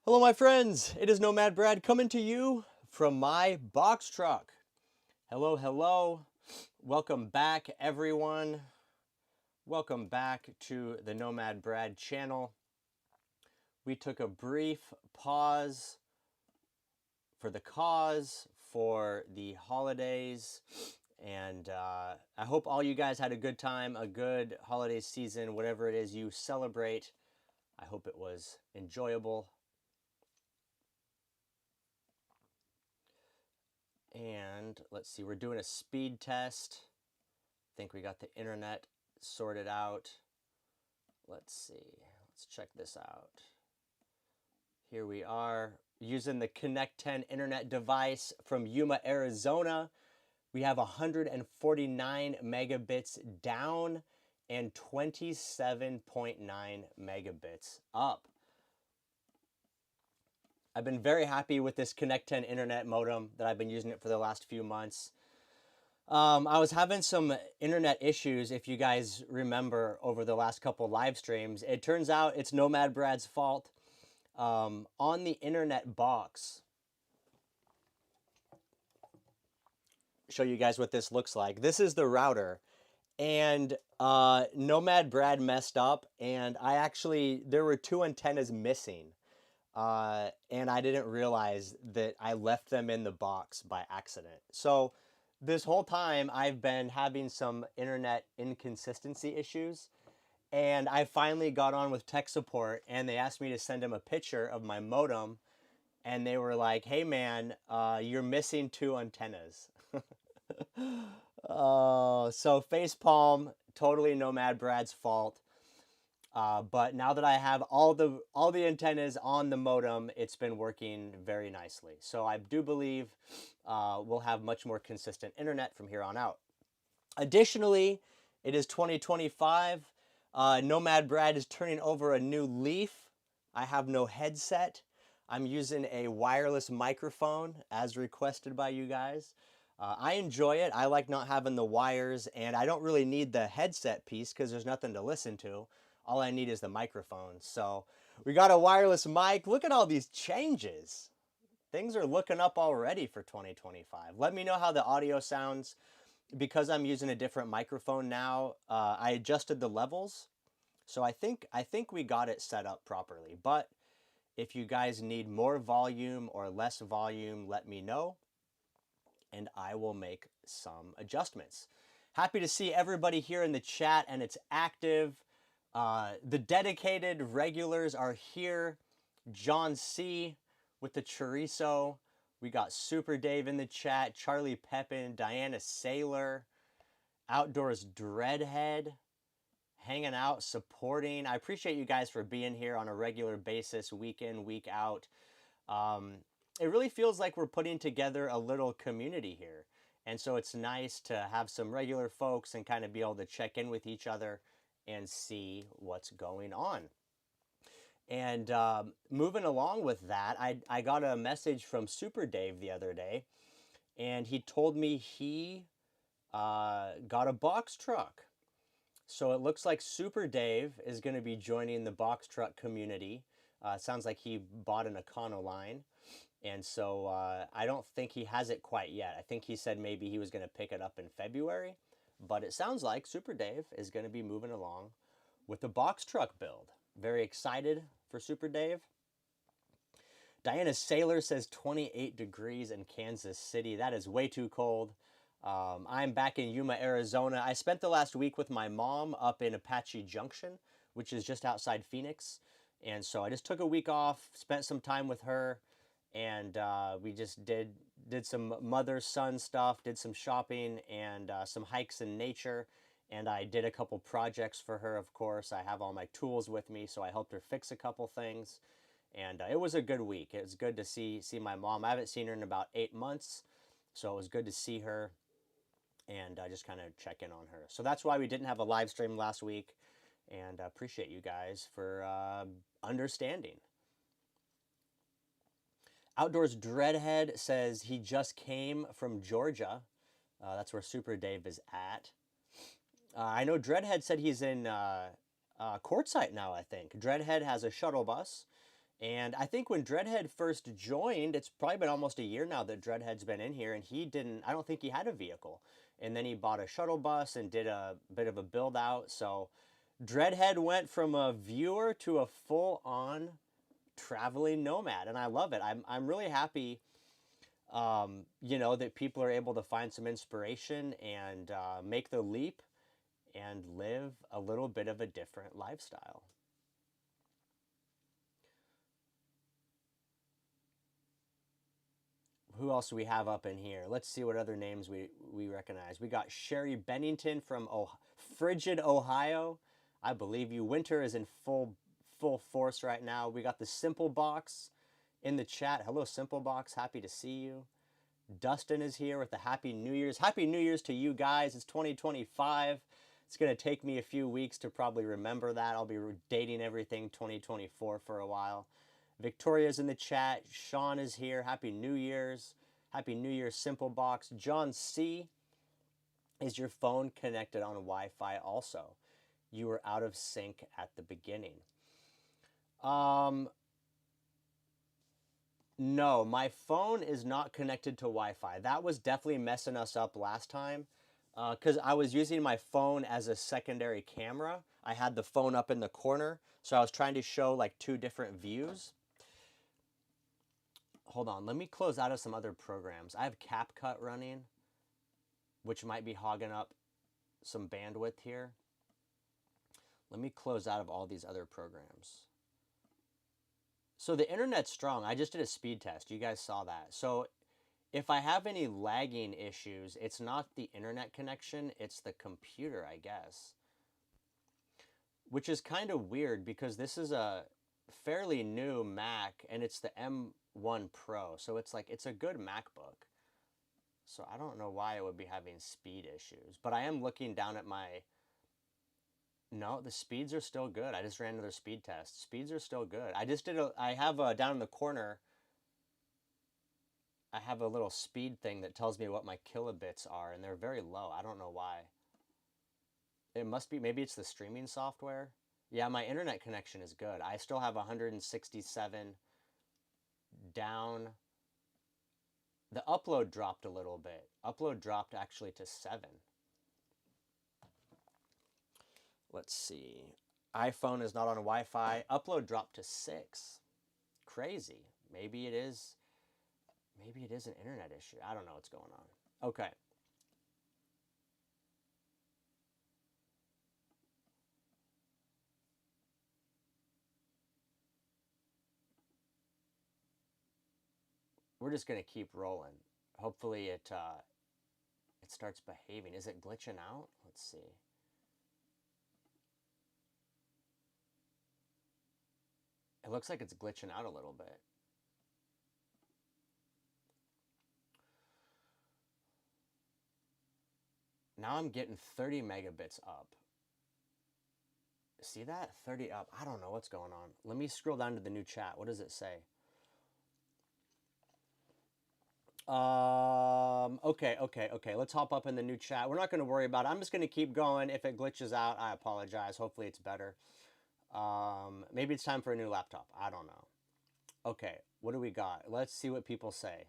Hello, my friends. It is Nomad Brad coming to you from my box truck. Hello, hello. Welcome back, everyone. Welcome back to the Nomad Brad channel. We took a brief pause for the cause for the holidays, and I hope all you guys had a good time, a good holiday season, whatever it is you celebrate. I hope it was enjoyable. And let's see, we're doing a speed test. I think we got the internet sorted out. Let's see, let's check this out. Here we are using the Connect 10 internet device from Yuma, Arizona. We have 149 megabits down and 27.9 megabits up. I've been very happy with this Connect 10 internet modem that I've been using it for the last few months. I was having some internet issues, if you guys remember, over the last couple live streams. It turns out it's Nomad Brad's fault. On the internet box, show you guys what this looks like. This is the router, and Nomad Brad messed up, and there were two antennas missing. And I didn't realize that I left them in the box by accident. So this whole time I've been having some internet inconsistency issues, and I finally got on with tech support, and they asked me to send them a picture of my modem, and they were like, "Hey man, you're missing two antennas." Oh, so facepalm, totally Nomad Brad's fault. But now that I have all the antennas on the modem, it's been working very nicely. So I do believe we'll have much more consistent internet from here on out. Additionally, it is 2025. Nomad Brad is turning over a new leaf. I have no headset. I'm using a wireless microphone as requested by you guys. I enjoy it. I like not having the wires, and I don't really need the headset piece because there's nothing to listen to. All I need is the microphone. So we got a wireless mic. Look at all these changes. Things are looking up already for 2025. Let me know how the audio sounds. Because I'm using a different microphone now, I adjusted the levels. So I think we got it set up properly. But if you guys need more volume or less volume, let me know, and I will make some adjustments. Happy to see everybody here in the chat, and it's active. The dedicated regulars are here. John C. with the chorizo. We got Super Dave in the chat. Charlie Pepin, Diana Saylor, Outdoors Dreadhead, hanging out, supporting. I appreciate you guys for being here on a regular basis, week in, week out. It really feels like we're putting together a little community here. And so it's nice to have some regular folks and kind of be able to check in with each other and see what's going on. And moving along with that, I got a message from Super Dave the other day, and he told me he got a box truck. So it looks like Super Dave is going to be joining the box truck community. Sounds like he bought an Econoline. And so I don't think he has it quite yet. I think he said maybe he was going to pick it up in February. But it sounds like Super Dave is going to be moving along with the box truck build. Very excited for Super Dave. Diana Saylor says 28 degrees in Kansas City. That is way too cold. I'm back in Yuma, Arizona. I spent the last week with my mom up in Apache Junction, which is just outside Phoenix. And so I just took a week off, spent some time with her, and we just did some mother-son stuff, did some shopping, and some hikes in nature. And I did a couple projects for her, of course. I have all my tools with me, so I helped her fix a couple things. And it was a good week. It was good to see my mom. I haven't seen her in about 8 months, so it was good to see her and just kind of check in on her. So that's why we didn't have a live stream last week, and I appreciate you guys for understanding. Outdoors Dreadhead says he just came from Georgia. That's where Super Dave is at. I know Dreadhead said he's in Quartzsite now, I think. Dreadhead has a shuttle bus, And I think when Dreadhead first joined, it's probably been almost a year now that Dreadhead's been in here, and he didn't, I don't think he had a vehicle. And then he bought a shuttle bus and did a bit of a build out. So Dreadhead went from a viewer to a full on traveling nomad, and I love it. I'm really happy, you know, that people are able to find some inspiration and make the leap and live a little bit of a different lifestyle. Who else do we have up in here? Let's see what other names we recognize. We got Sherry Bennington from Frigid, Ohio. I believe you. Winter is in full force right now. We got the Simple Box in the chat. Hello, Simple Box. Happy to see you. Dustin is here with the Happy New Year's. Happy New Year's to you guys. It's 2025. It's going to take me a few weeks to probably remember that. I'll be dating everything 2024 for a while. Victoria's in the chat. Sean is here. Happy New Year's. Happy New Year's, Simple Box. John C. Is your phone connected on Wi-Fi also? You were out of sync at the beginning. No, my phone is not connected to Wi-Fi. That was definitely messing us up last time because I was using my phone as a secondary camera. I had the phone up in the corner, so I was trying to show like two different views. Hold on, let me close out of some other programs. I have CapCut running, which might be hogging up some bandwidth here. Let me close out of all these other programs. So the internet's strong. I just did a speed test. You guys saw that. So if I have any lagging issues, it's not the internet connection, it's the computer, I guess. Which is kind of weird because this is a fairly new Mac and it's the M1 Pro. So it's like, it's a good MacBook. So I don't know why it would be having speed issues. But I am looking down at my... No, the speeds are still good. I just ran another speed test. Speeds are still good. I have down in the corner, I have a little speed thing that tells me what my kilobits are, and they're very low. I don't know why. It must be, maybe it's the streaming software. Yeah, my internet connection is good. I still have 167 down. The upload dropped a little bit. Upload dropped actually to 7. Let's see. iPhone is not on Wi-Fi. Upload dropped to 6. Crazy. Maybe it is an internet issue. I don't know what's going on. Okay. We're just going to keep rolling. Hopefully it starts behaving. Is it glitching out? Let's see. It looks like it's glitching out a little bit. Now I'm getting 30 megabits up. See that? 30 up. I don't know what's going on. Let me scroll down to the new chat. What does it say? Okay. Let's hop up in the new chat. We're not going to worry about it. I'm just going to keep going. If it glitches out, I apologize. Hopefully it's better. Maybe it's time for a new laptop. I don't know. Okay, what do we got? Let's see what people say.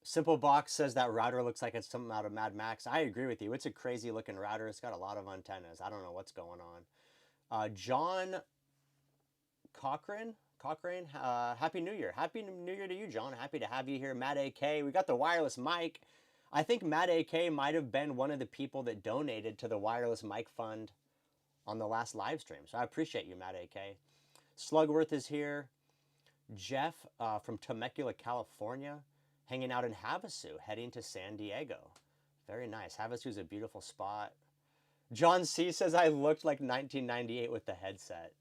Simple Box says that router looks like it's something out of Mad Max. I agree with you. It's a crazy looking router. It's got a lot of antennas. I don't know what's going on. John Cochran, Happy New Year. Happy New Year to you, John. Happy to have you here. Matt AK, we got the wireless mic. I think Matt AK might have been one of the people that donated to the wireless mic fund on the last live stream. So I appreciate you, Matt AK. Slugworth is here. Jeff from Temecula, California, hanging out in Havasu, heading to San Diego. Very nice. Havasu is a beautiful spot. John C. says I looked like 1998 with the headset.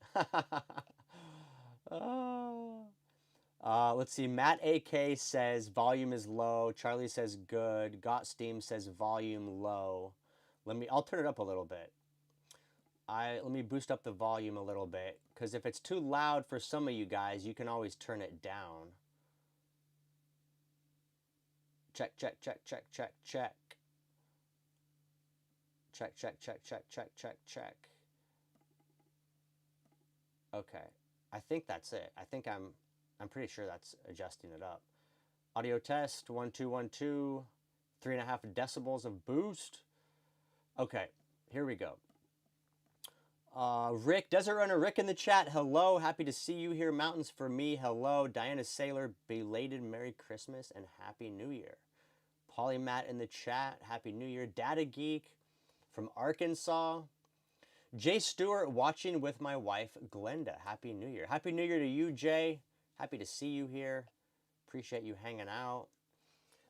Let's see. Matt AK says volume is low. Charlie says good. Got Steam says volume low. I'll turn it up a little bit. Let me boost up the volume a little bit, because if it's too loud for some of you guys, you can always turn it down. Check. Check. Okay. I think that's it. I'm pretty sure that's adjusting it up. Audio test, 1 2 1 2, 3.5 decibels of boost. Okay, here we go. Rick, Desert Runner Rick in the chat. Hello, happy to see you here. Mountains for me. Hello, Diana Sailor. Belated Merry Christmas and Happy New Year. Polymat in the chat. Happy New Year. Data Geek from Arkansas. Jay Stewart watching with my wife Glenda. Happy New Year. Happy New Year to you, Jay. Happy to see you here. Appreciate you hanging out.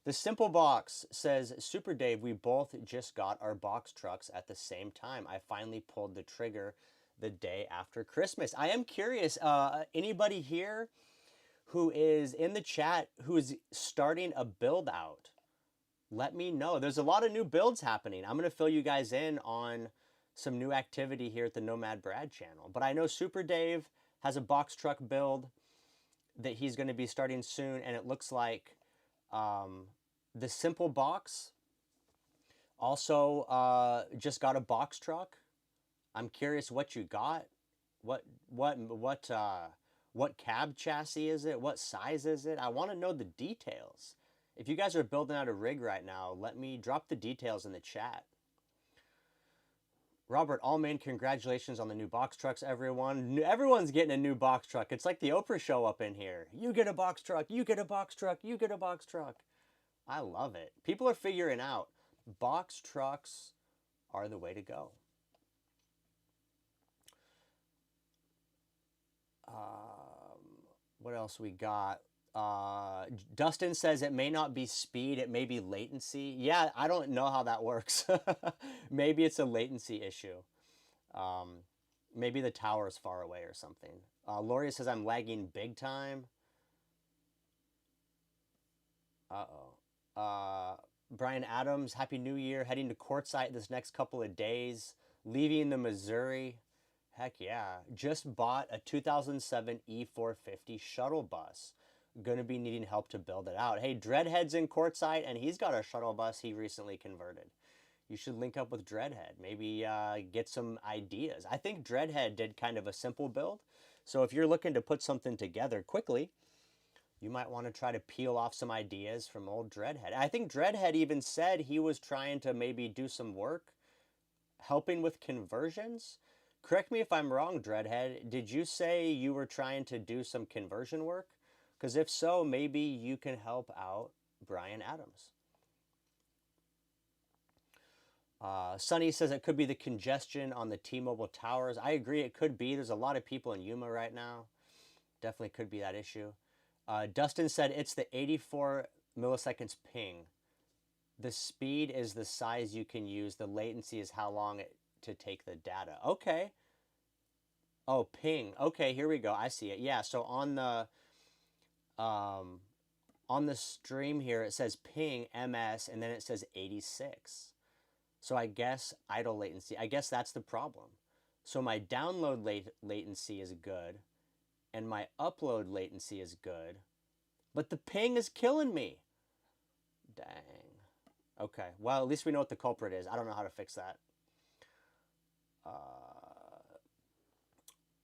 The Simple Box says, Super Dave, we both just got our box trucks at the same time. I finally pulled the trigger the day after Christmas. I am curious, anybody here who is in the chat who is starting a build out? Let me know. There's a lot of new builds happening. I'm going to fill you guys in on some new activity here at the Nomad Brad channel. But I know Super Dave has a box truck build that he's going to be starting soon, and it looks like the Simple Box also just got a box truck. I'm curious what you got. What cab chassis is it? What size is it? I want to know the details. If you guys are building out a rig right now, let me drop the details in the chat. Robert Allman, congratulations on the new box trucks, everyone. Everyone's getting a new box truck. It's like the Oprah show up in here. You get a box truck, you get a box truck, you get a box truck. I love it. People are figuring out box trucks are the way to go. What else we got? Dustin says it may not be speed, it may be latency. Yeah, I don't know how that works. Maybe it's a latency issue. Maybe the tower is far away or something. Loria says I'm lagging big time. Brian Adams, Happy New Year. Heading to Quartzsite this next couple of days. Leaving the Missouri. Heck yeah. Just bought a 2007 E450 shuttle bus. Gonna be needing help to build it out. Hey, Dreadhead's in Quartzsite, and he's got a shuttle bus he recently converted. You should link up with Dreadhead. Maybe get some ideas. I think Dreadhead did kind of a simple build. So if you're looking to put something together quickly, you might want to try to peel off some ideas from old Dreadhead. I think Dreadhead even said he was trying to maybe do some work helping with conversions. Correct me if I'm wrong, Dreadhead. Did you say you were trying to do some conversion work? Because if so, maybe you can help out Brian Adams. Sonny says it could be the congestion on the T-Mobile towers. I agree, it could be. There's a lot of people in Yuma right now. Definitely could be that issue. Dustin said it's the 84 milliseconds ping. The speed is the size you can use. The latency is how long to take the data. Okay. Oh, ping. Okay, here we go. I see it. Yeah, so on the stream here, it says ping MS, and then it says 86. So I guess idle latency. I guess that's the problem. So my download latency is good, and my upload latency is good, but the ping is killing me. Dang. Okay, well, at least we know what the culprit is. I don't know how to fix that.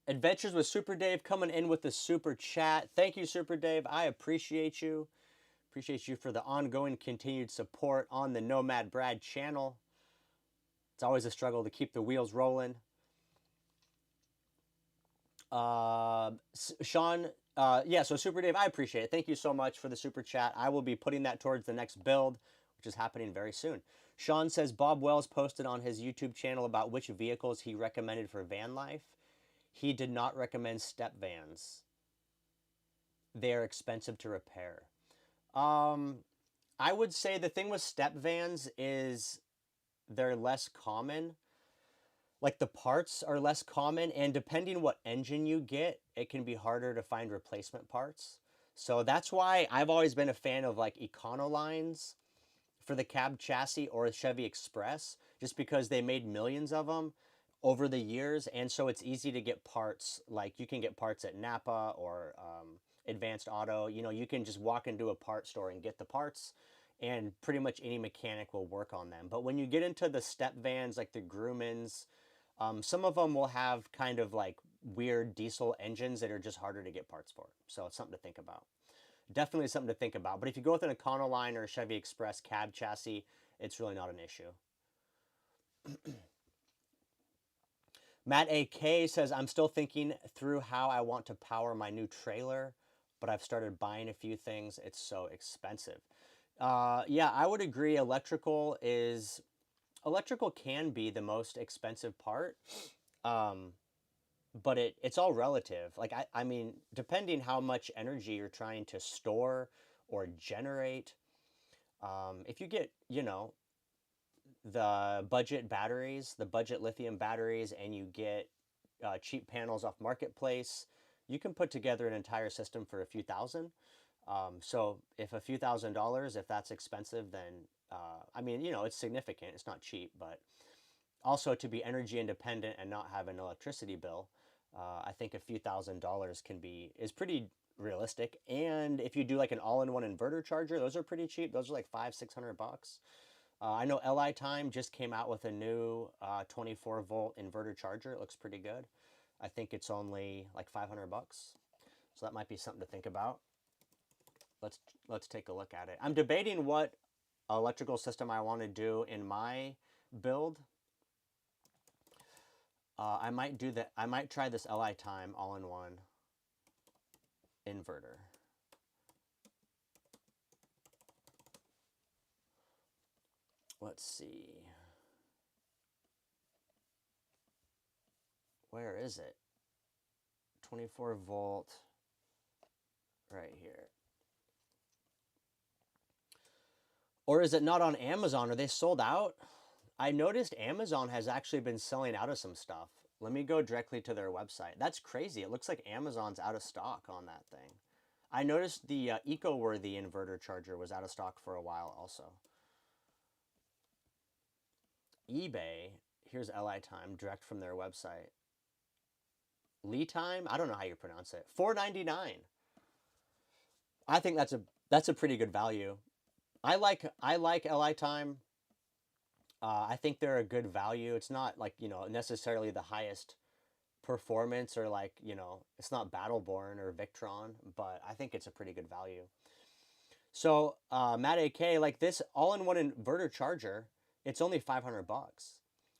Adventures with Super Dave coming in with the super chat. Thank you, Super Dave. I appreciate you. Appreciate you for the ongoing continued support on the Nomad Brad channel. It's always a struggle to keep the wheels rolling. Sean, yeah, so Super Dave, I appreciate it. Thank you so much for the super chat. I will be putting that towards the next build, which is happening very soon. Sean says Bob Wells posted on his YouTube channel about which vehicles he recommended for van life. He did not recommend step vans. They are expensive to repair. I would say the thing with step vans is they're less common. Like the parts are less common, and depending what engine you get, it can be harder to find replacement parts. So that's why I've always been a fan of like Econolines for the cab chassis or Chevy Express, just because they made millions of them over the years, and so it's easy to get parts. Like you can get parts at Napa or Advanced Auto. You know, you can just walk into a part store and get the parts, and pretty much any mechanic will work on them. But when you get into the step vans like the Grumman's, some of them will have kind of like weird diesel engines that are just harder to get parts for. So it's something to think about. Definitely something to think about. But if you go with an Econoline or a Chevy Express cab chassis, it's really not an issue. Matt AK says, I'm still thinking through how I want to power my new trailer, but I've started buying a few things. It's so expensive. Yeah, I would agree. Electrical can be the most expensive part, um, but it's all relative. Like I mean, depending how much energy you're trying to store or generate, if you get, the budget batteries, the budget lithium batteries, and you get cheap panels off marketplace, you can put together an entire system for a few thousand. So if a few $1,000s, if that's expensive, then I mean, it's significant. It's not cheap, but also to be energy independent and not have an electricity bill, I think a few $1,000s is pretty realistic. And if you do like an all-in-one inverter charger, those are pretty cheap. Those are like $500-600. I know Li Time just came out with a new 24-volt inverter charger. It looks pretty good. I think it's only like $500, so that might be something to think about. Let's take a look at it. I'm debating what electrical system I want to do in my build. I might do that. I might try this Li Time all-in-one inverter. Let's see. Where is it? 24 volt right here. Or is it not on Amazon? Are they sold out? I noticed Amazon has actually been selling out of some stuff. Let me go directly to their website. That's crazy. It looks like Amazon's out of stock on that thing. I noticed the eco-worthy inverter charger was out of stock for a while also. eBay, here's Li Time, direct from their website. Li Time, I don't know how you pronounce it. $4.99. I think that's a pretty good value. I like Li Time. I think they're a good value. It's not like, necessarily the highest performance or like, it's not Battleborn or Victron, but I think it's a pretty good value. So Matt AK, like this all-in-one inverter charger, it's only $500.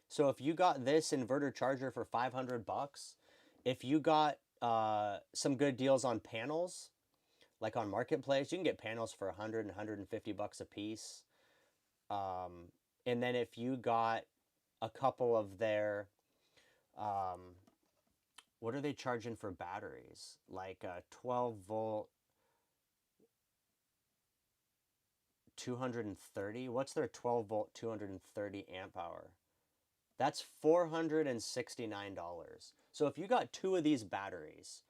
So if you got this inverter charger for $500, if you got some good deals on panels, like on Marketplace, you can get panels for $100 and $150 a piece. And then if you got a couple of their, what are they charging for batteries? Like a 12 volt, 230. What's their 12 volt, 230 amp hour? That's $469. So if you got two of these batteries,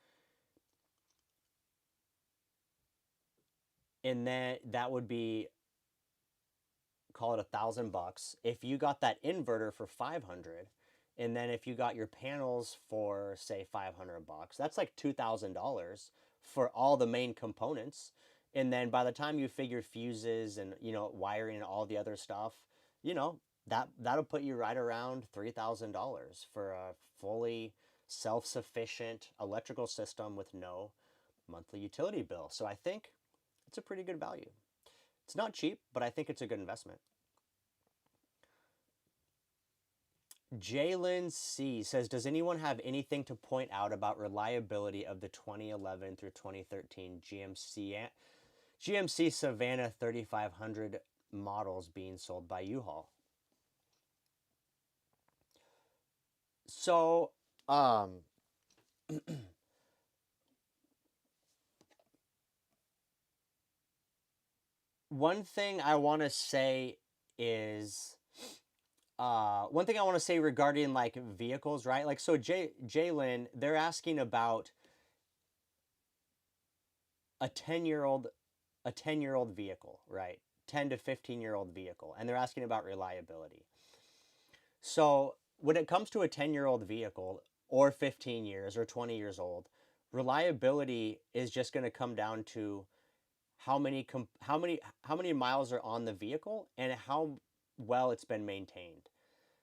and then that would be, call it $1,000. If you got that inverter for 500, and then if you got your panels for say $500, that's like $2,000 for all the main components. And then by the time you figure fuses and wiring and all the other stuff, that'll put you right around $3,000 for a fully self-sufficient electrical system with no monthly utility bill. So I think it's a pretty good value. It's not cheap, but I think it's a good investment. Jalen C says, does anyone have anything to point out about reliability of the 2011 through 2013 GMC Savannah 3500 models being sold by U-Haul? So, one thing I want to say is, one thing I want to say regarding like vehicles, right? Like, so Jalen, they're asking about a 10-year-old vehicle, right? 10 to 15-year-old vehicle, and they're asking about reliability. So when it comes to a 10-year-old vehicle or 15 years or 20 years old, reliability is just going to come down to how many miles are on the vehicle and how well it's been maintained.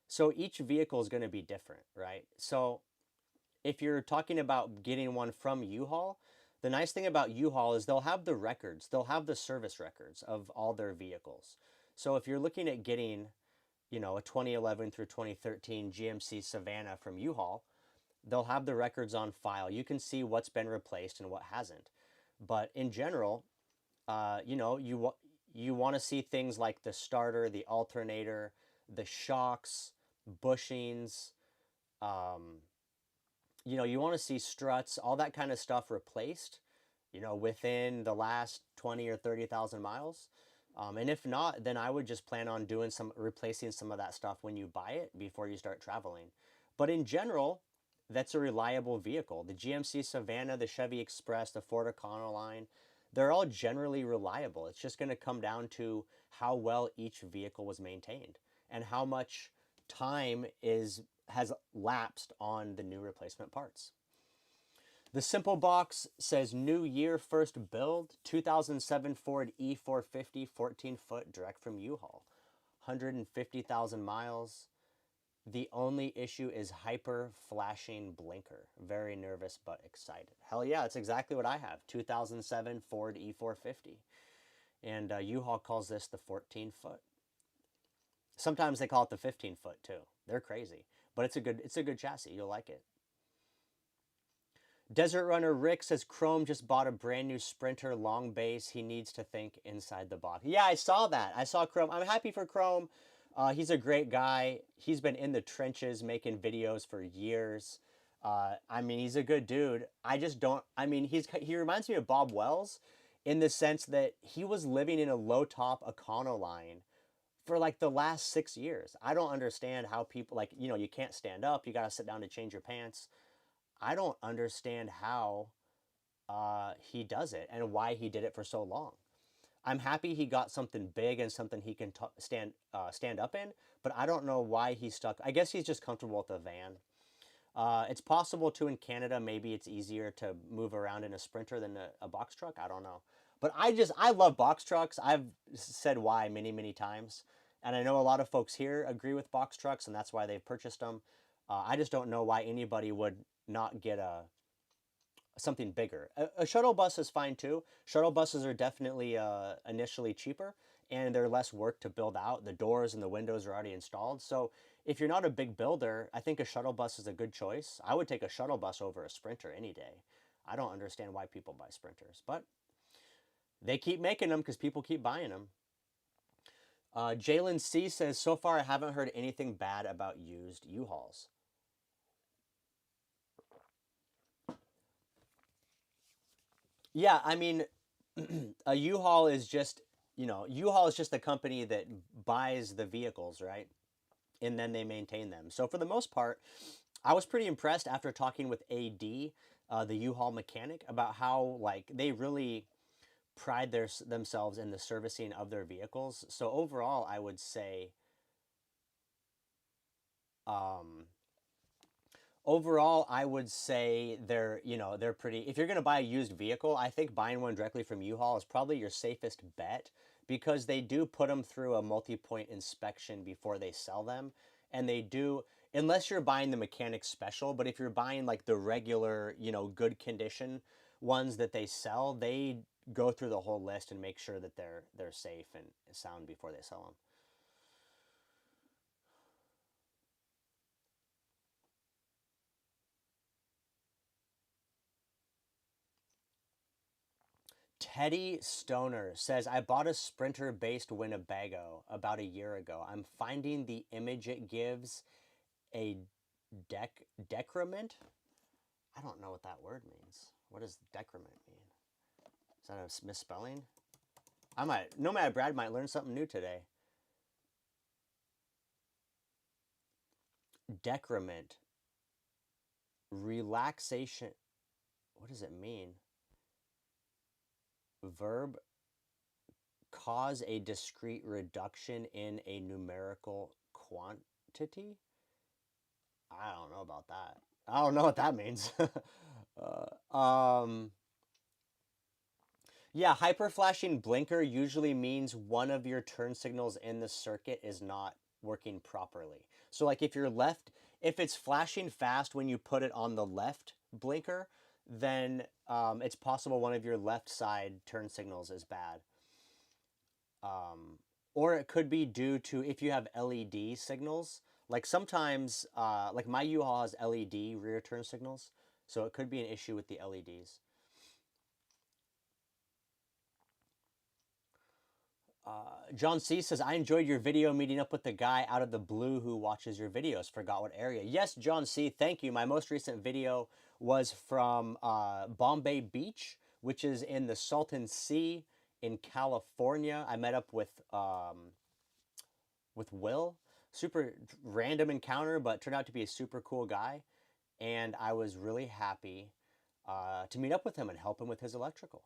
So each vehicle is going to be different, right? So if you're talking about getting one from U-Haul, the nice thing about U-Haul is they'll have the records, they'll have the service records of all their vehicles. So if you're looking at getting, you know, a 2011 through 2013 GMC Savannah from U-Haul, they'll have the records on file. You can see what's been replaced and what hasn't. But in general, you know, you want to see things like the starter, the alternator, the shocks, bushings, um, you know, you want to see struts, all that kind of stuff replaced, you know, within the last 20 or 30,000 miles. And if not, then I would just plan on doing replacing some of that stuff when you buy it before you start traveling. But in general, that's a reliable vehicle. The GMC Savannah, the Chevy Express, the Ford Econoline, they're all generally reliable. It's just going to come down to how well each vehicle was maintained and how much time has lapsed on the new replacement parts. The Simple Box says new year first build, 2007 Ford E450 14-foot direct from U-Haul, 150,000 miles. The only issue is hyper flashing blinker. Very nervous but excited. Hell yeah, that's exactly what I have. 2007 Ford E450. And U-Haul calls this the 14-foot. Sometimes they call it the 15-foot too. They're crazy, but it's a good chassis. You'll like it. Desert Runner Rick says Chrome just bought a brand new Sprinter long base. He needs to think inside the box. Yeah, I saw that. I saw Chrome. I'm happy for Chrome. He's a great guy. He's been in the trenches making videos for years. I mean, he's a good dude. I just don't. I mean, he reminds me of Bob Wells in the sense that he was living in a low top Econoline for like the last 6 years. I don't understand how people, like, you know, you can't stand up. You got to sit down to change your pants. I don't understand how he does it and why he did it for so long. I'm happy he got something big and something he can stand up in, but I don't know why he's stuck. I guess he's just comfortable with the van. It's possible too in Canada, maybe it's easier to move around in a Sprinter than a box truck. I don't know. But I love box trucks. I've said why many, many times. And I know a lot of folks here agree with box trucks, and that's why they've purchased them. I just don't know why anybody would not get something bigger. A shuttle bus is fine too. Shuttle buses are definitely initially cheaper, and they're less work to build out. The doors and the windows are already installed. So if you're not a big builder, I think a shuttle bus is a good choice. I would take a shuttle bus over a Sprinter any day. I don't understand why people buy Sprinters, but they keep making them because people keep buying them. Jalen C says, so far I haven't heard anything bad about used U-Hauls. Yeah, I mean, a U-Haul is just, you know, U-Haul is just the company that buys the vehicles, right? And then they maintain them. So for the most part, I was pretty impressed after talking with AD, the U-Haul mechanic, about how like they really pride themselves in the servicing of their vehicles. So overall, I would say, um, overall, I would say they're, you know, they're pretty. If you're going to buy a used vehicle, I think buying one directly from U-Haul is probably your safest bet because they do put them through a multi-point inspection before they sell them. And they do, unless you're buying the mechanic special, but if you're buying like the regular, you know, good condition ones that they sell, they go through the whole list and make sure that they're safe and sound before they sell them. Teddy Stoner says, I bought a Sprinter based Winnebago about a year ago. I'm finding the image it gives a decrement. I don't know what that word means. What does decrement mean? Is that a misspelling? Nomad Brad might learn something new today. Decrement. Relaxation. What does it mean? Verb, cause a discrete reduction in a numerical quantity. I don't know about that. I don't know what that means. um, yeah, hyperflashing blinker usually means one of your turn signals in the circuit is not working properly. So like If it's flashing fast when you put it on the left blinker, then it's possible one of your left side turn signals is bad. Or it could be due to if you have LED signals. Like sometimes, like my U-Haul has LED rear turn signals, so it could be an issue with the LEDs. John C says, I enjoyed your video meeting up with the guy out of the blue who watches your videos. Forgot what area. Yes, John C, thank you. My most recent video was from Bombay Beach, which is in the Salton Sea in California. I met up with Will. Super random encounter, but turned out to be a super cool guy. And I was really happy to meet up with him and help him with his electrical.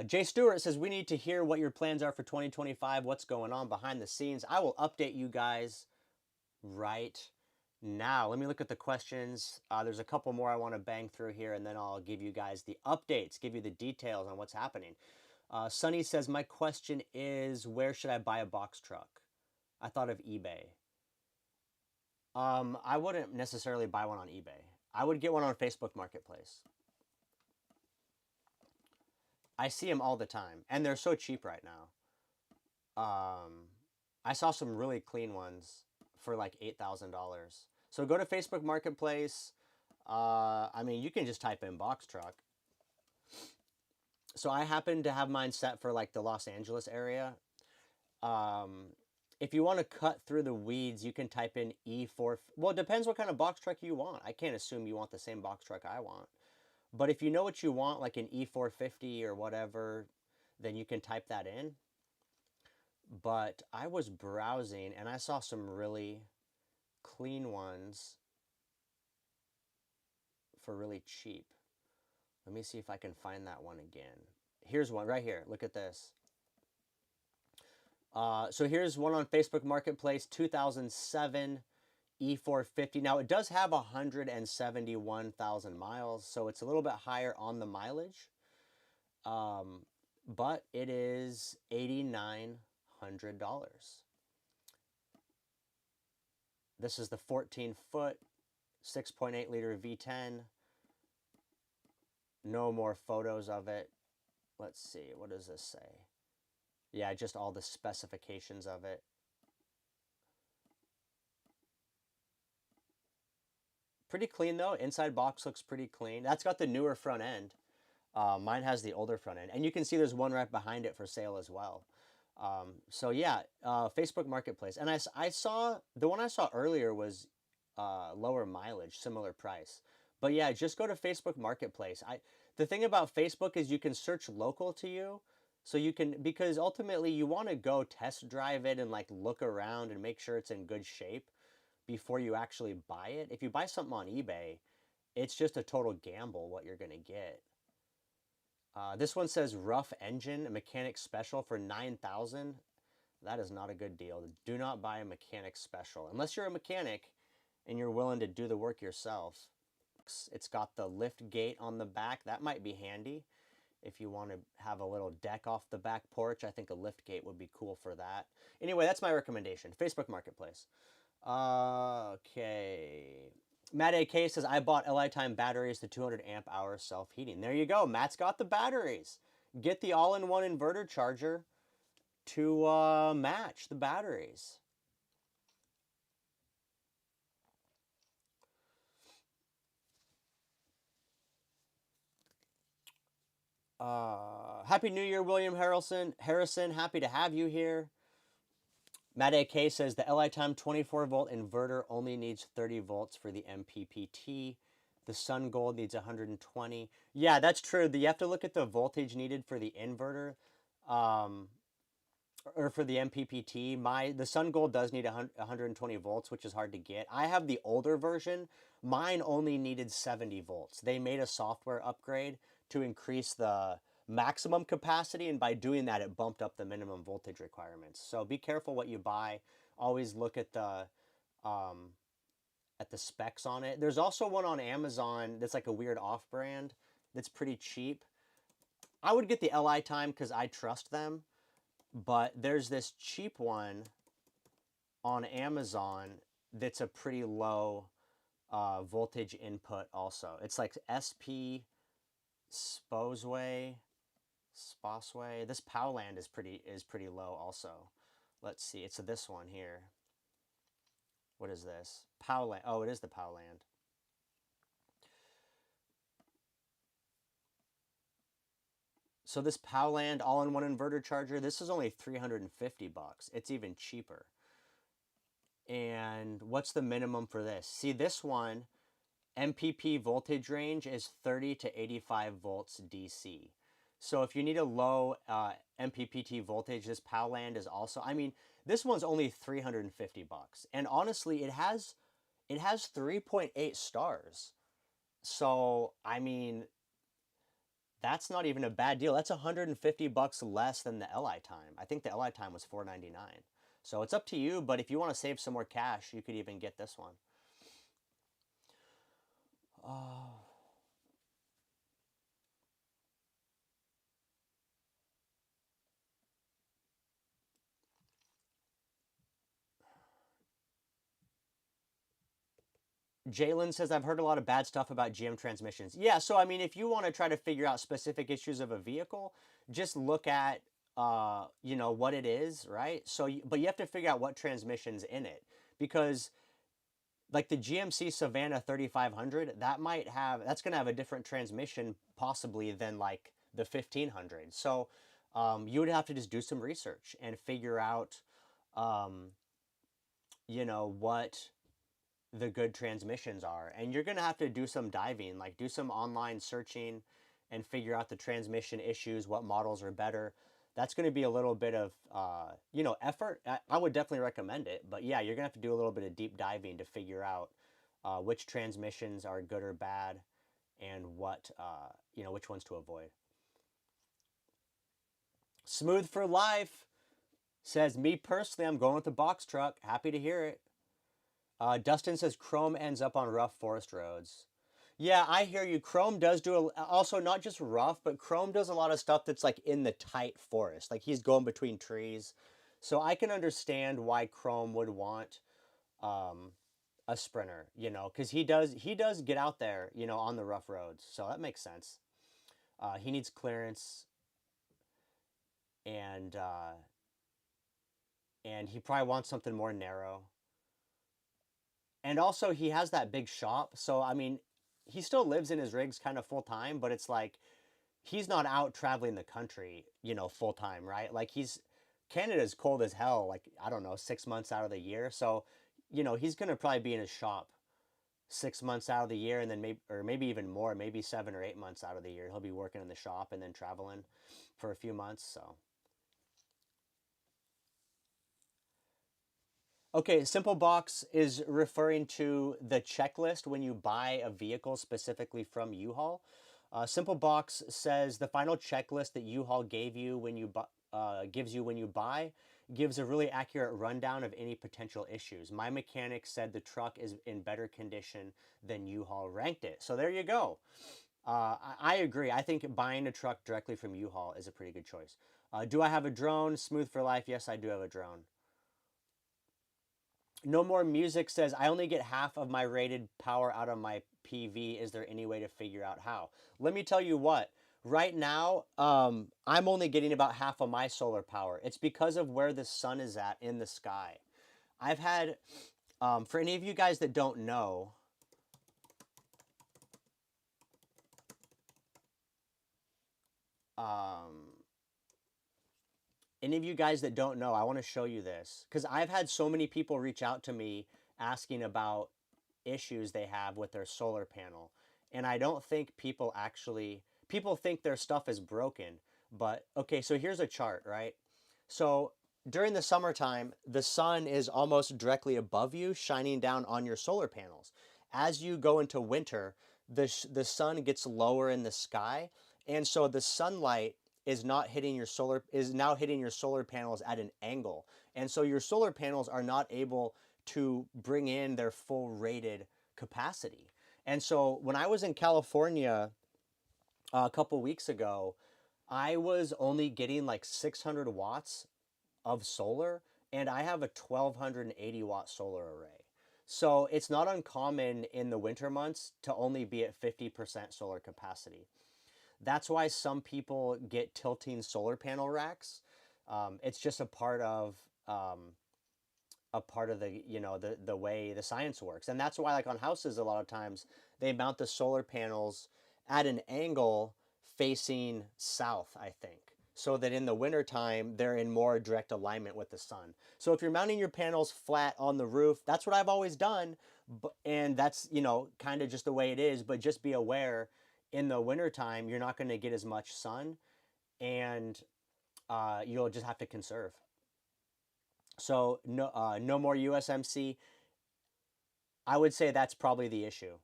Jay Stewart says, we need to hear what your plans are for 2025, what's going on behind the scenes. I will update you guys right now. Let me look at the questions. There's a couple more I want to bang through here, and then I'll give you guys the updates, give you the details on what's happening. Sonny says, my question is, where should I buy a box truck? I thought of eBay. I wouldn't necessarily buy one on eBay. I would get one on Facebook Marketplace. I see them all the time, and they're so cheap right now. I saw some really clean ones for like $8,000. So go to Facebook Marketplace. I mean, you can just type in box truck. So I happen to have mine set for like the Los Angeles area. If you want to cut through the weeds, you can type in E4. Well, it depends what kind of box truck you want. I can't assume you want the same box truck I want. But if you know what you want, like an E450 or whatever, then you can type that in. But I was browsing and I saw some really clean ones for really cheap. Let me see if I can find that one again. Here's one right here. Look at this. So here's one on Facebook Marketplace, 2007 E450. Now it does have 171,000 miles, so it's a little bit higher on the mileage. But it is $8,900. This is the 14-foot, 6.8 liter V10. No more photos of it. Let's see, what does this say? Yeah, just all the specifications of it. Pretty clean though. Inside box looks pretty clean. That's got the newer front end. Mine has the older front end. And you can see there's one right behind it for sale as well. So yeah, Facebook Marketplace. And I saw, the one I saw earlier was lower mileage, similar price. But yeah, just go to Facebook Marketplace. The thing about Facebook is you can search local to you. So you can, because ultimately you want to go test drive it and like look around and make sure it's in good shape before you actually buy it. If you buy something on eBay, it's just a total gamble what you're going to get. This one says rough engine, a mechanic special for $9,000. That is not a good deal. Do not buy a mechanic special unless you're a mechanic and you're willing to do the work yourself. It's got the lift gate on the back. That might be handy if you want to have a little deck off the back porch. I think a lift gate would be cool for that. Anyway, that's my recommendation. Facebook Marketplace. Okay. Matt AK says, I bought LI Time batteries to 200 amp hour self-heating. There you go. Matt's got the batteries. Get the all-in-one inverter charger to match the batteries. Happy New Year, William Harrison. Happy to have you here. Matt AK says the LI Time 24-volt inverter only needs 30 volts for the MPPT. The Sun Gold needs 120. Yeah, that's true. You have to look at the voltage needed for the inverter, or for the MPPT. The Sun Gold does need 120 volts, which is hard to get. I have the older version. Mine only needed 70 volts. They made a software upgrade to increase the maximum capacity, and by doing that, it bumped up the minimum voltage requirements. So be careful what you buy. Always look at the specs on it. There's also one on Amazon that's like a weird off-brand that's pretty cheap. I would get the LI Time because I trust them, but there's this cheap one on Amazon that's a pretty low voltage input also. It's like SP Sposway, Spossway. This Powland is pretty low also. Let's see. It's this one here. What is this? Powland. Oh, it is the Powland. So this Powland all-in-one inverter charger, this is only 350 bucks. It's even cheaper. And what's the minimum for this? See, this one, MPP voltage range is 30 to 85 volts DC. So if you need a low MPPT voltage, this Powland is also, I mean, this one's only 350 bucks. And honestly, it has 3.8 stars. So, I mean, that's not even a bad deal. That's 150 bucks less than the LI time. I think the LI time was 499. So it's up to you, but if you want to save some more cash, you could even get this one. Oh. Jalen says, I've heard a lot of bad stuff about GM transmissions. Yeah, so I mean, if you want to try to figure out specific issues of a vehicle, just look at, what it is, right? So, but you have to figure out what transmission's in it. Because like the GMC Savannah 3500, that's going to have a different transmission possibly than like the 1500. So you would have to just do some research and figure out, um, what the good transmissions are. And you're going to have to do some diving, like do some online searching and figure out the transmission issues, what models are better. That's going to be a little bit of, effort. I would definitely recommend it. But yeah, you're going to have to do a little bit of deep diving to figure out which transmissions are good or bad and which ones to avoid. Smooth for Life says, me personally, I'm going with the box truck. Happy to hear it. Dustin says Chrome ends up on rough forest roads. Yeah, I hear you. Chrome does also not just rough, but Chrome does a lot of stuff that's like in the tight forest. Like he's going between trees. So I can understand why Chrome would want um, a sprinter, because he does get out there, on the rough roads. So that makes sense. He needs clearance, and and he probably wants something more narrow. And also, he has that big shop. So, I mean, he still lives in his rigs kind of full time, but it's like he's not out traveling the country, full time, right? Like Canada's cold as hell, like, I don't know, 6 months out of the year. So, he's going to probably be in his shop 6 months out of the year, and then maybe even more, maybe 7 or 8 months out of the year. He'll be working in the shop and then traveling for a few months. So, okay, Simple Box is referring to the checklist when you buy a vehicle specifically from U-Haul. Simple Box says the final checklist that U-Haul gives you when you buy gives a really accurate rundown of any potential issues. My mechanic said the truck is in better condition than U-Haul ranked it. So there you go. I agree. I think buying a truck directly from U-Haul is a pretty good choice. Do I have a drone? Smooth for Life. Yes, I do have a drone. No More Music says, I only get half of my rated power out of my PV. Is there any way to figure out how? Let me tell you what. Right now, I'm only getting about half of my solar power. It's because of where the sun is at in the sky. I've had, for any of you guys that don't know, I want to show you this because I've had so many people reach out to me asking about issues they have with their solar panel. And I don't think people think their stuff is broken. But okay, so here's a chart, right? So during the summertime, the sun is almost directly above you, shining down on your solar panels. As you go into winter, the sun gets lower in the sky, and so the sunlight is now hitting your solar panels at an angle. And so your solar panels are not able to bring in their full rated capacity. And so when I was in California a couple weeks ago, I was only getting like 600 watts of solar, and I have a 1280 watt solar array. So it's not uncommon in the winter months to only be at 50% solar capacity. That's why some people get tilting solar panel racks. It's just um, a part of the the way the science works, and that's why like on houses a lot of times they mount the solar panels at an angle facing south, I think, so that in the wintertime they're in more direct alignment with the sun. So if you're mounting your panels flat on the roof, that's what I've always done, and that's kind of just the way it is. But just be aware, in the wintertime you're not going to get as much sun, and you'll just have to conserve. So no more USMC. I would say that's probably the issue.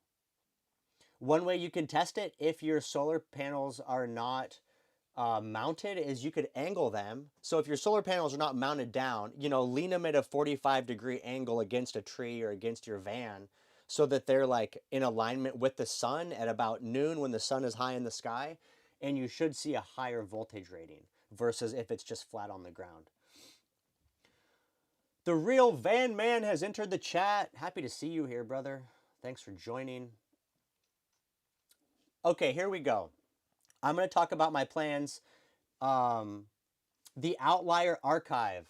One way you can test it if your solar panels are not mounted is you could angle them. So if your solar panels are not mounted down, lean them at a 45-degree angle against a tree or against your van so that they're like in alignment with the sun at about noon when the sun is high in the sky. And you should see a higher voltage rating versus if it's just flat on the ground. The real Van Man has entered the chat. Happy to see you here, brother. Thanks for joining. Okay, here we go. I'm going to talk about my plans. Um, the Outlier Archive.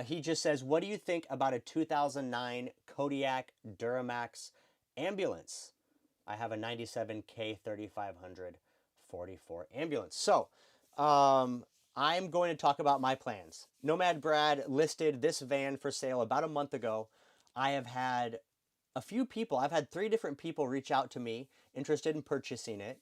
He just says, what do you think about a 2009 Kodiak Duramax ambulance? I have a 97K 3500 44 ambulance. So, I'm going to talk about my plans. Nomad Brad listed this van for sale about a month ago. I have had a few people, I've had 3 different people reach out to me interested in purchasing it.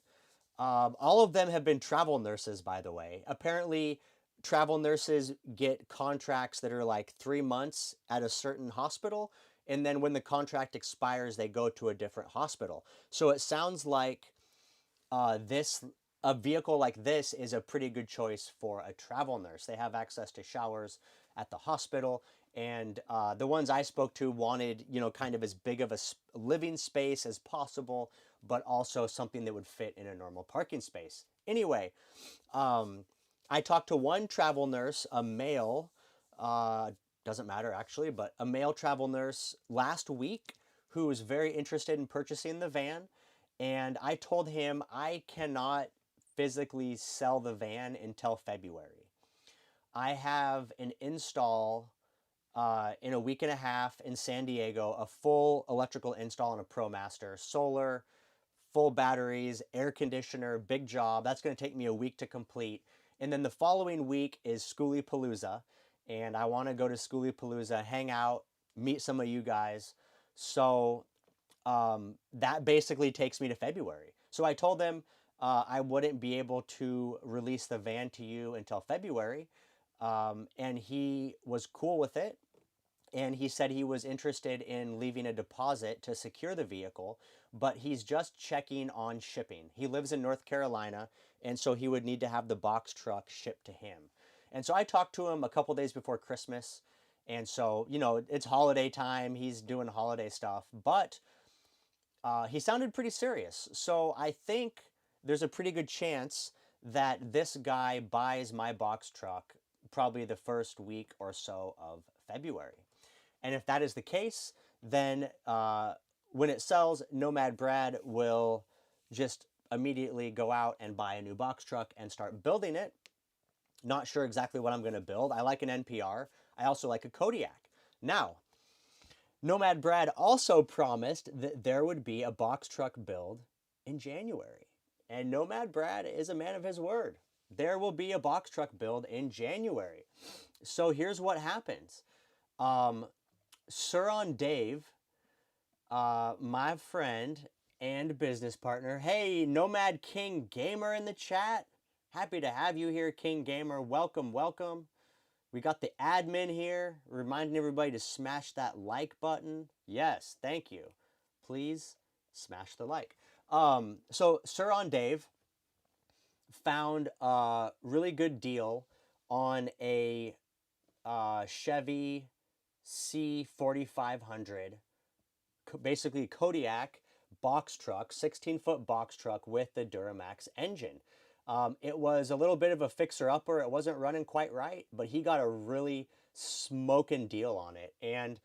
All of them have been travel nurses, by the way. Apparently, travel nurses get contracts that are like 3 months at a certain hospital, and then when the contract expires, they go to a different hospital. So it sounds like this a vehicle like this is a pretty good choice for a travel nurse. They have access to showers at the hospital, and the ones I spoke to wanted, kind of as big of a living space as possible, but also something that would fit in a normal parking space. Anyway, I talked to one travel nurse, a male, doesn't matter actually, but a male travel nurse last week who was very interested in purchasing the van. And I told him I cannot physically sell the van until February. I have an install in a week and a half in San Diego, a full electrical install on a ProMaster, solar, full batteries, air conditioner, big job. That's going to take me a week to complete. And then the following week is Schoolie Palooza. And I want to go to Schoolie Palooza, hang out, meet some of you guys. So that basically takes me to February. So I told them I wouldn't be able to release the van to you until February. And he was cool with it. And he said he was interested in leaving a deposit to secure the vehicle, but he's just checking on shipping. He lives in North Carolina, and so he would need to have the box truck shipped to him. And so I talked to him a couple days before Christmas. And so, it's holiday time. He's doing holiday stuff, but he sounded pretty serious. So I think there's a pretty good chance that this guy buys my box truck probably the first week or so of February. And if that is the case, then when it sells, Nomad Brad will just immediately go out and buy a new box truck and start building it. Not sure exactly what I'm going to build. I like an NPR. I also like a Kodiak. Now, Nomad Brad also promised that there would be a box truck build in January. And Nomad Brad is a man of his word. There will be a box truck build in January. So here's what happens. Suron Dave, my friend and business partner. Hey, Nomad King Gamer in the chat. Happy to have you here, King Gamer. Welcome, welcome. We got the admin here, reminding everybody to smash that like button. Yes, thank you. Please smash the like. So Suron Dave found a really good deal on a Chevy C4500, basically Kodiak box truck, 16-foot box truck with the Duramax engine. It was a little bit of a fixer-upper. It wasn't running quite right, but he got a really smoking deal on it. And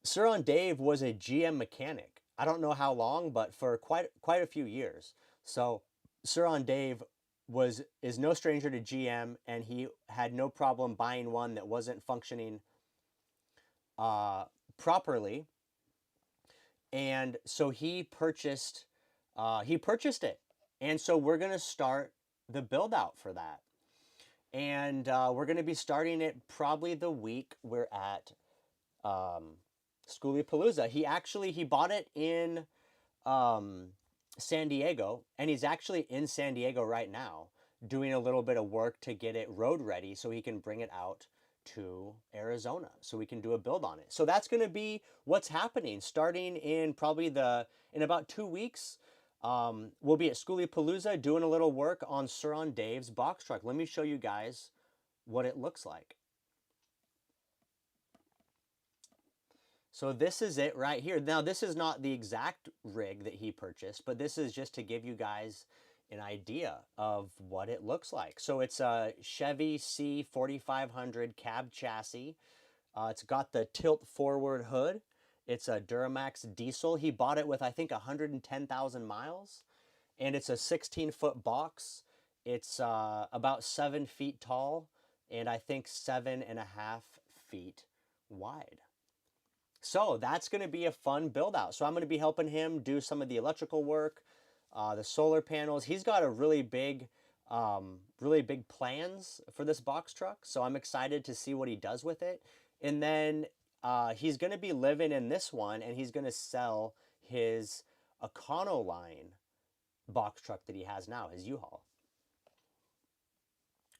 Sir on Dave was a GM mechanic. I don't know how long, but for quite a few years. So Sir on Dave is no stranger to GM, and he had no problem buying one that wasn't functioning uh, properly, and so he purchased it, and so we're gonna start the build out for that, and we're gonna be starting it probably the week we're at um, Schoolie Palooza. He bought it in um, San Diego, and he's actually in San Diego right now doing a little bit of work to get it road ready so he can bring it out to Arizona so we can do a build on it. So that's going to be what's happening starting in about 2 weeks. We'll be at Schoolie Palooza doing a little work on Sir on Dave's box truck. Let me show you guys what it looks like. So this is it right here. Now, this is not the exact rig that he purchased, but this is just to give you guys an idea of what it looks like. So it's a Chevy C4500 cab chassis. It's got the tilt forward hood. It's a Duramax diesel. He bought it with, I think, 110,000 miles. And it's a 16-foot box. It's about 7 feet tall and I think 7.5 feet wide. So that's going to be a fun build out. So I'm going to be helping him do some of the electrical work, the solar panels. He's got a really big plans for this box truck. So I'm excited to see what he does with it. And then he's going to be living in this one, and he's going to sell his Econoline box truck that he has now, his U-Haul.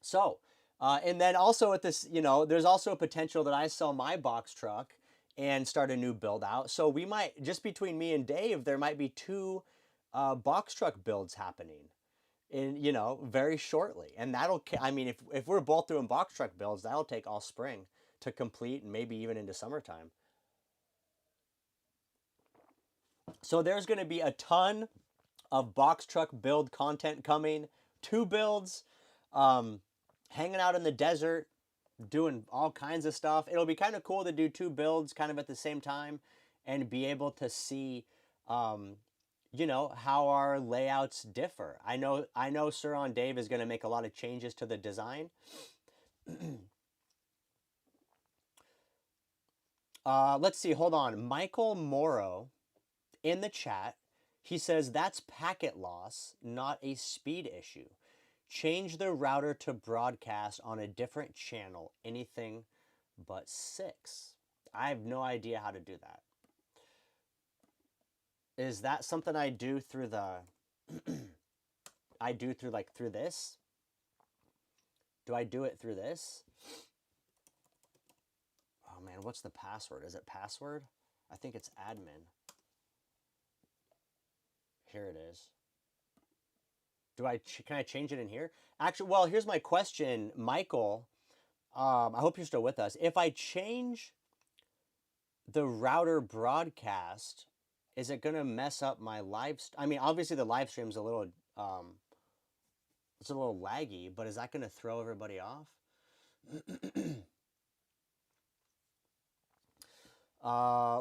So, and then also at this, there's also a potential that I sell my box truck and start a new build out. So we might, just between me and Dave, there might be two box truck builds happening in, very shortly. And I mean, if we're both doing box truck builds, that'll take all spring to complete and maybe even into summertime. So there's going to be a ton of box truck build content coming, two builds, um, hanging out in the desert, doing all kinds of stuff. It'll be kind of cool to do two builds kind of at the same time and be able to see, how our layouts differ. I know Sir on Dave is going to make a lot of changes to the design. Let's see. Hold on. Michael Morrow in the chat, he says that's packet loss, not a speed issue. Change the router to broadcast on a different channel, anything but 6. I have no idea how to do that. Is that something I do through the through this? Do I do it through this? Oh man, what's the password? Is it password? I think it's admin. Here it is. Can I change it in here? Actually, well, here's my question, Michael. I hope you're still with us. If I change the router broadcast, is it going to mess up my I mean, obviously the live stream's a little it's a little laggy, but is that going to throw everybody off?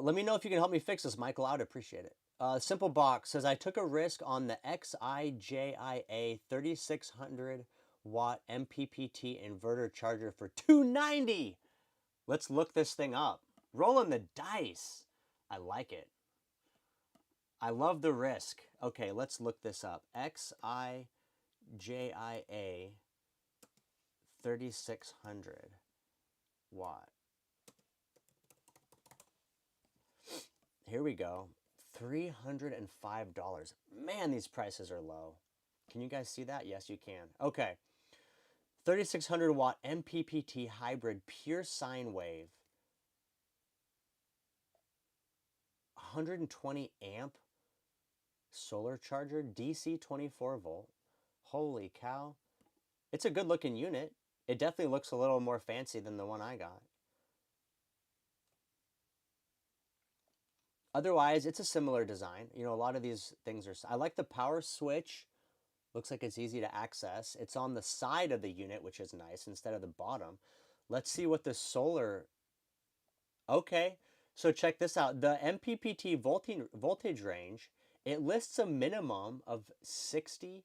Let me know if you can help me fix this, Michael. I would appreciate it. Simple Box says, I took a risk on the XIJIA 3600 watt MPPT inverter charger for $290. Let's look this thing up. Rolling the dice. I like it. I love the risk. Okay, let's look this up. XIJIA 3600 watt. Here we go. $305. Man, these prices are low. Can you guys see that? Yes, you can. Okay. 3600 watt MPPT hybrid pure sine wave. 120 amp solar charger, DC 24 volt. Holy cow. It's a good looking unit. It definitely looks a little more fancy than the one I got. Otherwise, it's a similar design. A lot of these things are... I like the power switch. Looks like it's easy to access. It's on the side of the unit, which is nice, instead of the bottom. Let's see what the solar... Okay. So check this out. The MPPT voltage range, it lists a minimum of 60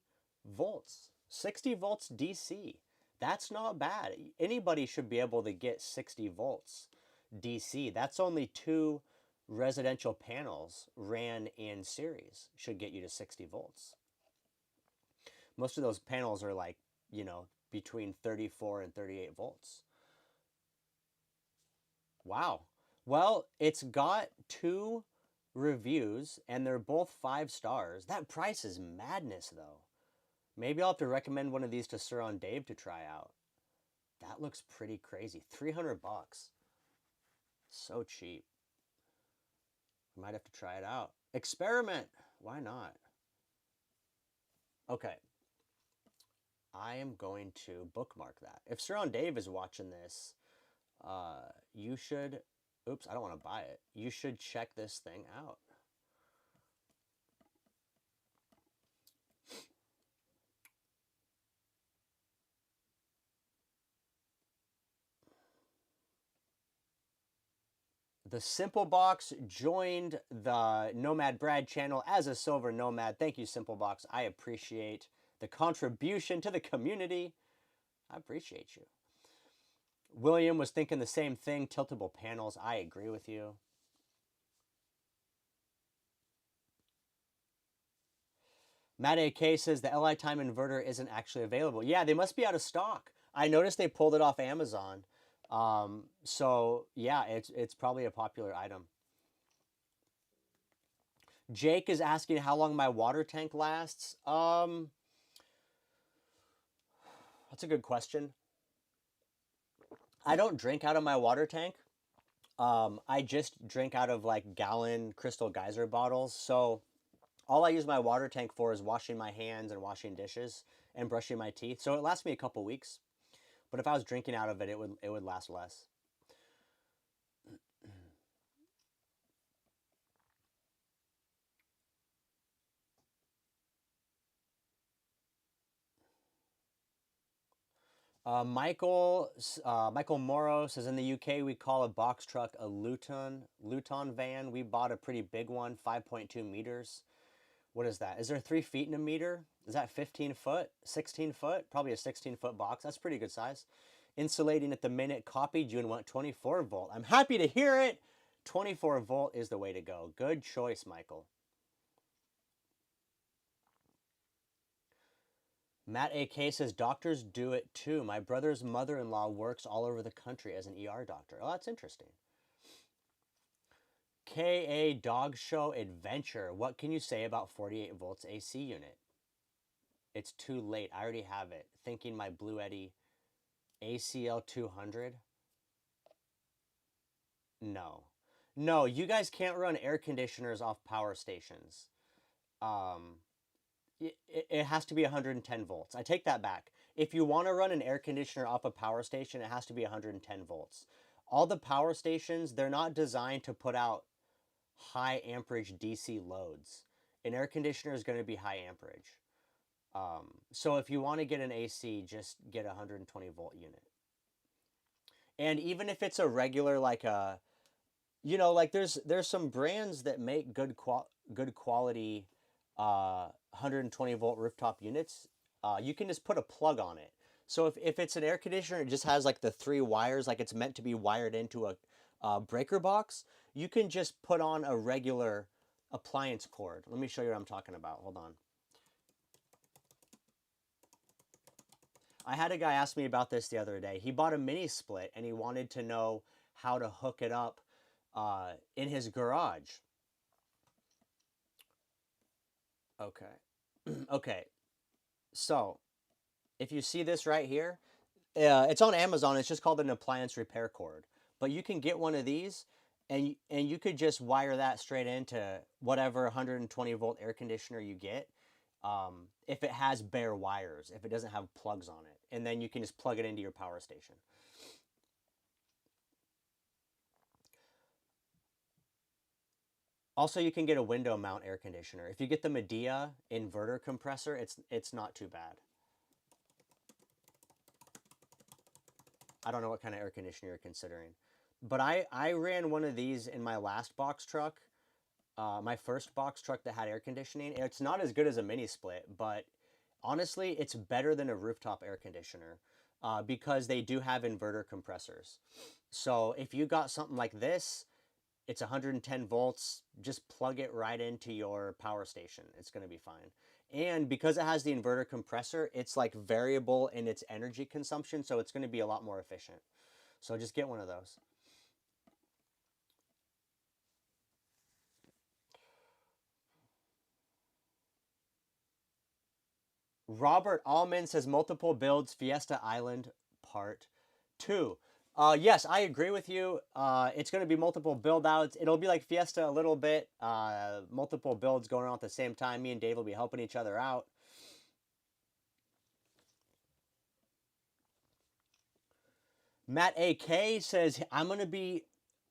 volts. 60 volts DC. That's not bad. Anybody should be able to get 60 volts DC. That's only 2 residential panels ran in series should get you to 60 volts. Most of those panels are like, you know, between 34 and 38 volts. Wow. Well, it's got 2 reviews and they're both 5 stars. That price is madness though. Maybe I'll have to recommend one of these to Sir on Dave to try out. That looks pretty crazy. 300 bucks. So cheap. I might have to try it out. Experiment. Why not? Okay. I am going to bookmark that. If Sir on Dave is watching this, you should, oops, I don't want to buy it. You should check this thing out. The Simple Box joined the Nomad Brad channel as a silver nomad. Thank you, Simple Box. I appreciate the contribution to the community. I appreciate you. William was thinking the same thing, tiltable panels. I agree with you. Matt AK says the LI Time inverter isn't actually available. Yeah, they must be out of stock. I noticed they pulled it off Amazon. So yeah, it's probably a popular item. Jake is asking how long my water tank lasts. That's a good question. I don't drink out of my water tank. I just drink out of like gallon Crystal Geyser bottles. So all I use my water tank for is washing my hands and washing dishes and brushing my teeth. So it lasts me a couple weeks. But if I was drinking out of it, it would last less. Michael Morrow says in the UK we call a box truck a Luton van. We bought a pretty big one, 5.2 meters. What is that? Is there 3 feet in a meter? Is that 15 foot? 16 foot? Probably a 16-foot box. That's pretty good size. Insulating at the minute. Copied you and went 24 volt. I'm happy to hear it. 24 volt is the way to go. Good choice, Michael. Matt AK says doctors do it too. My brother's mother-in-law works all over the country as an ER doctor. Oh, that's interesting. KA Dog Show Adventure. What can you say about 48 volts AC unit? It's too late. I already have it. Thinking my Blue Eddy ACL 200. No. No, you guys can't run air conditioners off power stations. Um, it has to be 110 volts. I take that back. If you want to run an air conditioner off a power station, it has to be 110 volts. All the power stations, they're not designed to put out high amperage DC loads. An air conditioner is going to be high amperage. So if you want to get an AC, just get a 120 volt unit. And even if it's a regular, like a, you know, like there's some brands that make good quality 120 volt rooftop units. You can just put a plug on it. So if it's an air conditioner, it just has like the 3 wires, like it's meant to be wired into a breaker box. You can just put on a regular appliance cord. Let me show you what I'm talking about. Hold on. I had a guy ask me about this the other day. He bought a mini split and he wanted to know how to hook it up in his garage. Okay. Okay. So if you see this right here, it's on Amazon. It's just called an appliance repair cord. But you can get one of these and you could just wire that straight into whatever 120 volt air conditioner you get. If it has bare wires, if it doesn't have plugs on it, and then you can just plug it into your power station. Also, you can get a window mount air conditioner. If you get the Medea inverter compressor, it's not too bad. I don't know what kind of air conditioner you're considering. But I ran one of these in my last box truck, my first box truck that had air conditioning. It's not as good as a mini split, but honestly, it's better than a rooftop air conditioner because they do have inverter compressors. So if you got something like this, it's 110 volts. Just plug it right into your power station. It's going to be fine. And because it has the inverter compressor, it's like variable in its energy consumption, so it's going to be a lot more efficient. So just get one of those. Robert Allman says multiple builds Fiesta Island Part 2. Yes, I agree with you. It's going to be multiple build outs. It'll be like Fiesta a little bit. Multiple builds going on at the same time. Me and Dave will be helping each other out. Matt AK says I'm going to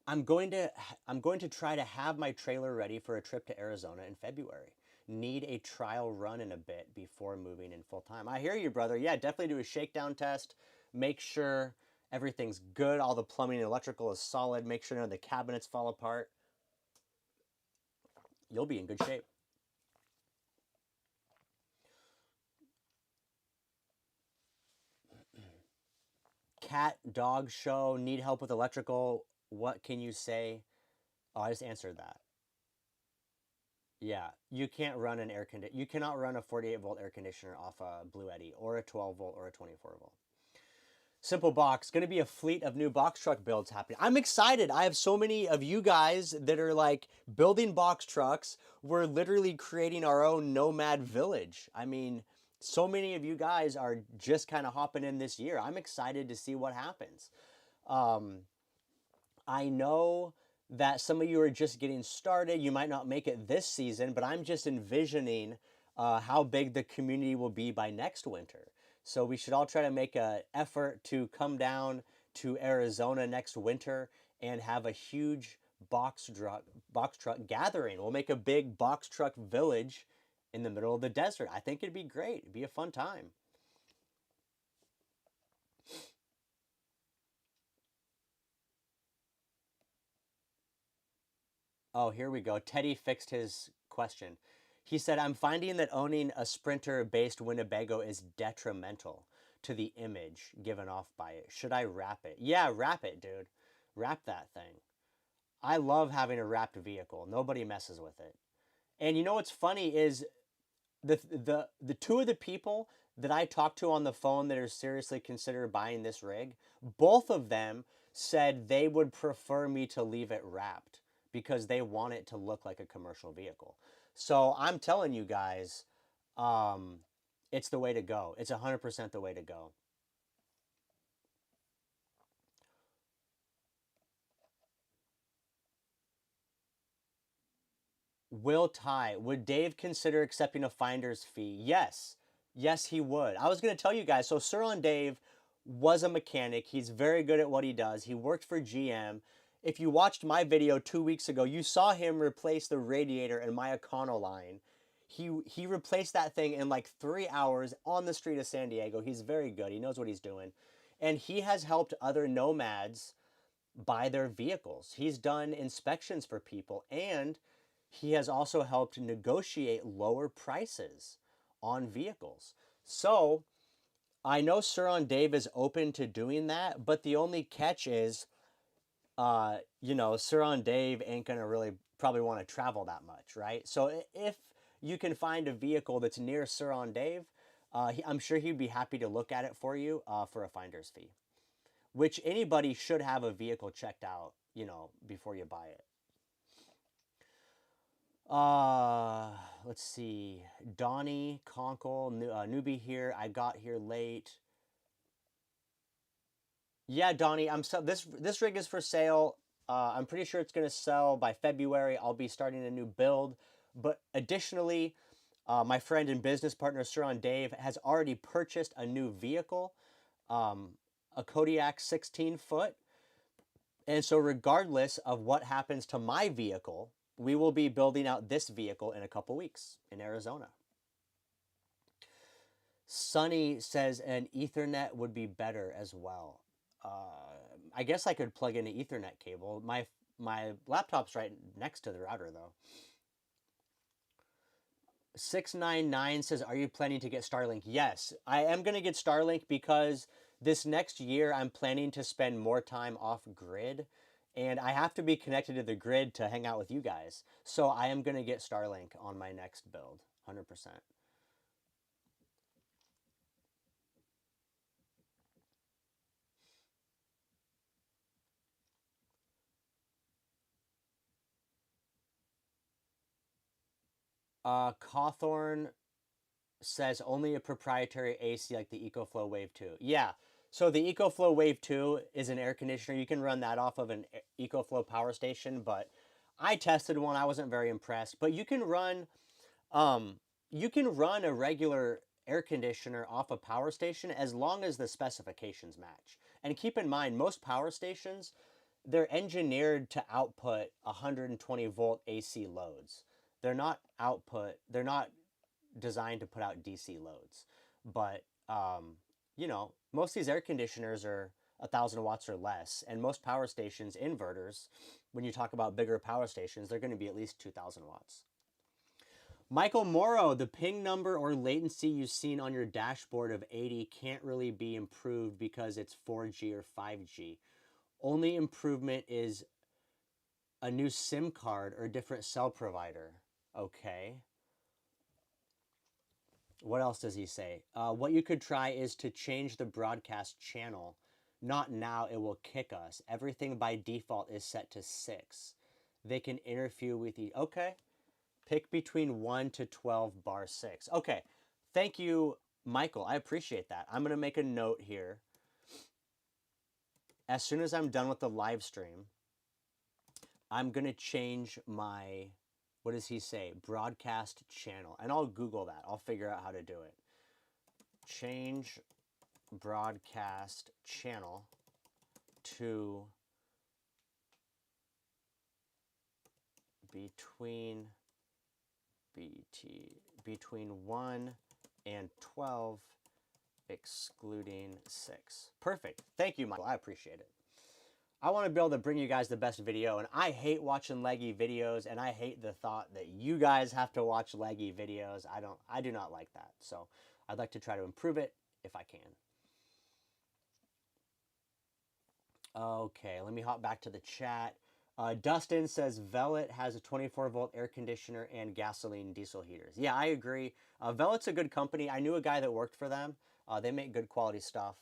I'm going to try to have my trailer ready for a trip to Arizona in February. Need a trial run in a bit before moving in full time. I hear you, brother. Yeah, definitely do a shakedown test. Make sure everything's good. All the plumbing and electrical is solid. Make sure none of the cabinets fall apart. You'll be in good shape. Cat dog show. Need help with electrical. What can you say? Oh, I just answered that. Yeah, you can't run an air condi- You cannot run a 48-volt air conditioner off a Blue Eddy or a 12-volt or a 24-volt. Simple Box, going to be a fleet of new box truck builds happening. I'm excited. I have so many of you guys that are like building box trucks. We're literally creating our own nomad village. I mean, so many of you guys are just kind of hopping in this year. I'm excited to see what happens. Um, I know that some of you are just getting started. You might not make it this season, but I'm just envisioning how big the community will be by next winter. So we should all try to make an effort to come down to Arizona next winter and have a huge box truck gathering. We'll make a big box truck village in the middle of the desert. I think it'd be great. It'd be a fun time. Oh, here we go. Teddy fixed his question. He said, I'm finding that owning a Sprinter based Winnebago is detrimental to the image given off by it. Should I wrap it? Yeah, wrap it, dude. Wrap that thing. I love having a wrapped vehicle. Nobody messes with it. And you know what's funny is the two of the people that I talked to on the phone that are seriously consider buying this rig, both of them said they would prefer me to leave it wrapped because they want it to look like a commercial vehicle. So I'm telling you guys, um, it's the way to go. It's 100% the way to go. Will Ty, would Dave consider accepting a finder's fee? Yes. Yes, he would. I was going to tell you guys. So, Sir on Dave was a mechanic. He's very good at what he does. He worked for GM. If you watched my video 2 weeks ago, you saw him replace the radiator in my Econoline. He replaced that thing in like 3 hours on the street of San Diego. He's very good. He knows what he's doing. And he has helped other nomads buy their vehicles. He's done inspections for people and he has also helped negotiate lower prices on vehicles. So I know Sir on Dave is open to doing that, but the only catch is, Sir on Dave ain't gonna really probably want to travel that much, right? So if you can find a vehicle that's near Sir on Dave, I'm sure he'd be happy to look at it for you for a finder's fee, which anybody should have a vehicle checked out, before you buy it. Uh, let's see. Donnie Conkle, newbie here. I got here late. Yeah, Donnie, this rig is for sale. I'm pretty sure it's gonna sell by February. I'll be starting a new build, but additionally, my friend and business partner Suran Dave has already purchased a new vehicle, um, a Kodiak 16 foot. And so, regardless of what happens to my vehicle, we will be building out this vehicle in a couple weeks in Arizona. Sunny says an Ethernet would be better as well. I guess I could plug in an Ethernet cable. My laptop's right next to the router though. 699 says, "Are you planning to get Starlink?" Yes, I am going to get Starlink because this next year I'm planning to spend more time off grid and I have to be connected to the grid to hang out with you guys. So I am going to get Starlink on my next build, 100%. Cawthorn says only a proprietary AC like the EcoFlow Wave 2. Yeah. So the EcoFlow Wave 2 is an air conditioner. You can run that off of an EcoFlow power station, but I tested one. I wasn't very impressed. But um you can run a regular air conditioner off a power station as long as the specifications match. And keep in mind, most power stations, they're engineered to output 120 volt AC loads. They're not designed to put out DC loads. But most of these air conditioners are 1,000 watts or less, and most power stations inverters, when you talk about bigger power stations, they're going to be at least 2,000 watts. Michael Morrow, the ping number or latency you've seen on your dashboard of 80 can't really be improved because it's 4G or 5G. Only improvement is a new SIM card or a different cell provider. Okay. What else does he say? What you could try is to change the broadcast channel. Not now, it will kick us. Everything by default is set to 6. They can interfere with you. Okay. Pick between 1 to 12 bar 6. Okay. Thank you, Michael. I appreciate that. I'm going to make a note here. As soon as I'm done with the live stream, I'm going to change my, what does he say? Broadcast channel. And I'll Google that. I'll figure out how to do it. Change broadcast channel to between 1 and 12, excluding 6. Perfect. Thank you, Michael. I appreciate it. I want to be able to bring you guys the best video, and I hate watching leggy videos, and I hate the thought that you guys have to watch leggy videos. I do not like that. So I'd like to try to improve it if I can. Okay, let me hop back to the chat. Dustin says Velit has a 24 volt air conditioner and gasoline diesel heaters. Yeah, I agree. Velit's a good company. I knew a guy that worked for them. They make good quality stuff.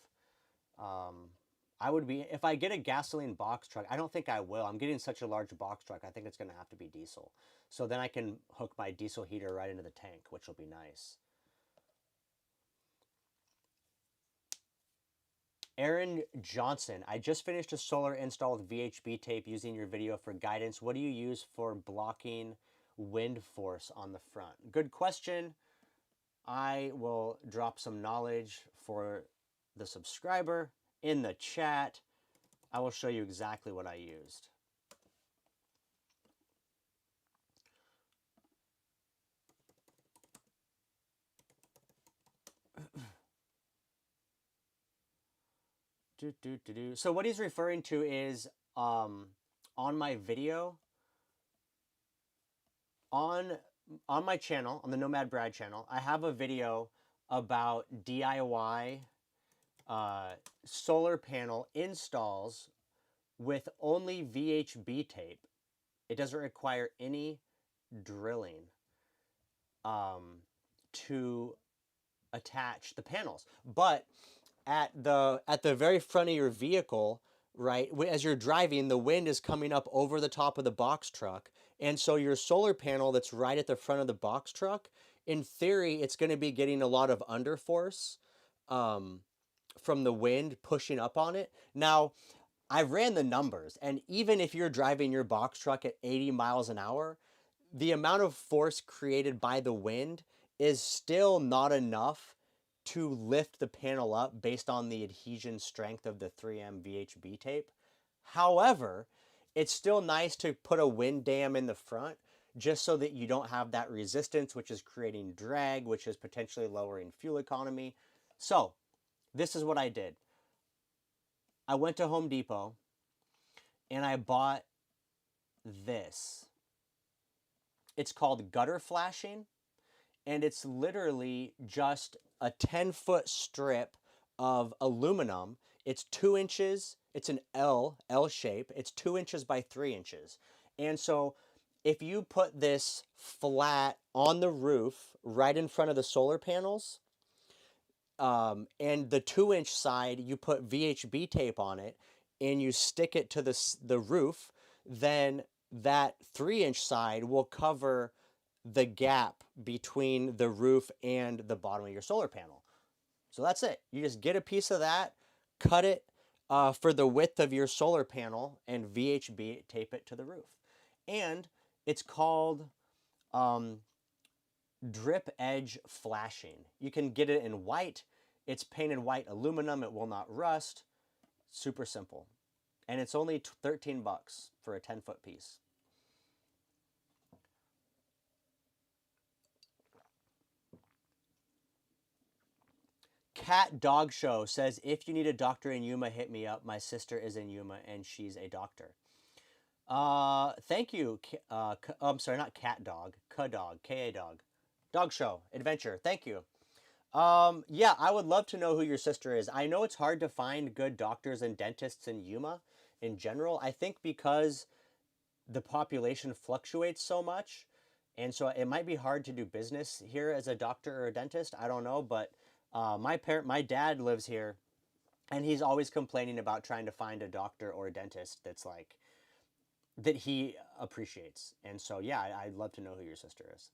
I would be, if I get a gasoline box truck, I don't think I will. I'm getting such a large box truck. I think it's going to have to be diesel. So then I can hook my diesel heater right into the tank, which will be nice. Aaron Johnson, I just finished a solar install with VHB tape using your video for guidance. What do you use for blocking wind force on the front? Good question. I will drop some knowledge for the subscriber in the chat. I will show you exactly what I used. So what he's referring to is on my video, on my channel, on the Nomad Brad channel, I have a video about DIY solar panel installs with only VHB tape. It doesn't require any drilling to attach the panels. But at the very front of your vehicle, right, as you're driving, the wind is coming up over the top of the box truck. And so your solar panel that's right at the front of the box truck, in theory, it's going to be getting a lot of underforce from the wind pushing up on it. Now, I ran the numbers, and even if you're driving your box truck at 80 miles an hour, the amount of force created by the wind is still not enough to lift the panel up based on the adhesion strength of the 3M VHB tape. However, it's still nice to put a wind dam in the front just so that you don't have that resistance, which is creating drag, which is potentially lowering fuel economy. So this is what I did. I went to Home Depot and I bought this. It's called gutter flashing, and it's literally just a 10-foot strip of aluminum. It's 2 inches. It's an L shape. It's 2 inches by 3 inches. And so if you put this flat on the roof right in front of the solar panels, and the 2 inch side, you put VHB tape on it and you stick it to the roof, then that 3 inch side will cover the gap between the roof and the bottom of your solar panel. So that's it. You just get a piece of that, cut it for the width of your solar panel, and VHB tape it to the roof. And it's called drip edge flashing. You can get it in white. It's painted white aluminum. It will not rust. Super simple. And it's only 13 bucks for a 10-foot piece. Cat Dog Show says, if you need a doctor in Yuma, hit me up. My sister is in Yuma and she's a doctor. Thank you. I'm sorry, not Cat Dog. K-Dog. K-A Dog. Dog Show. Adventure. Thank you. Yeah, I would love to know who your sister is. I know it's hard to find good doctors and dentists in Yuma in general. I think because the population fluctuates so much, and so it might be hard to do business here as a doctor or a dentist. I don't know, but my dad lives here, and he's always complaining about trying to find a doctor or a dentist that's like that he appreciates. And so, yeah, I'd love to know who your sister is.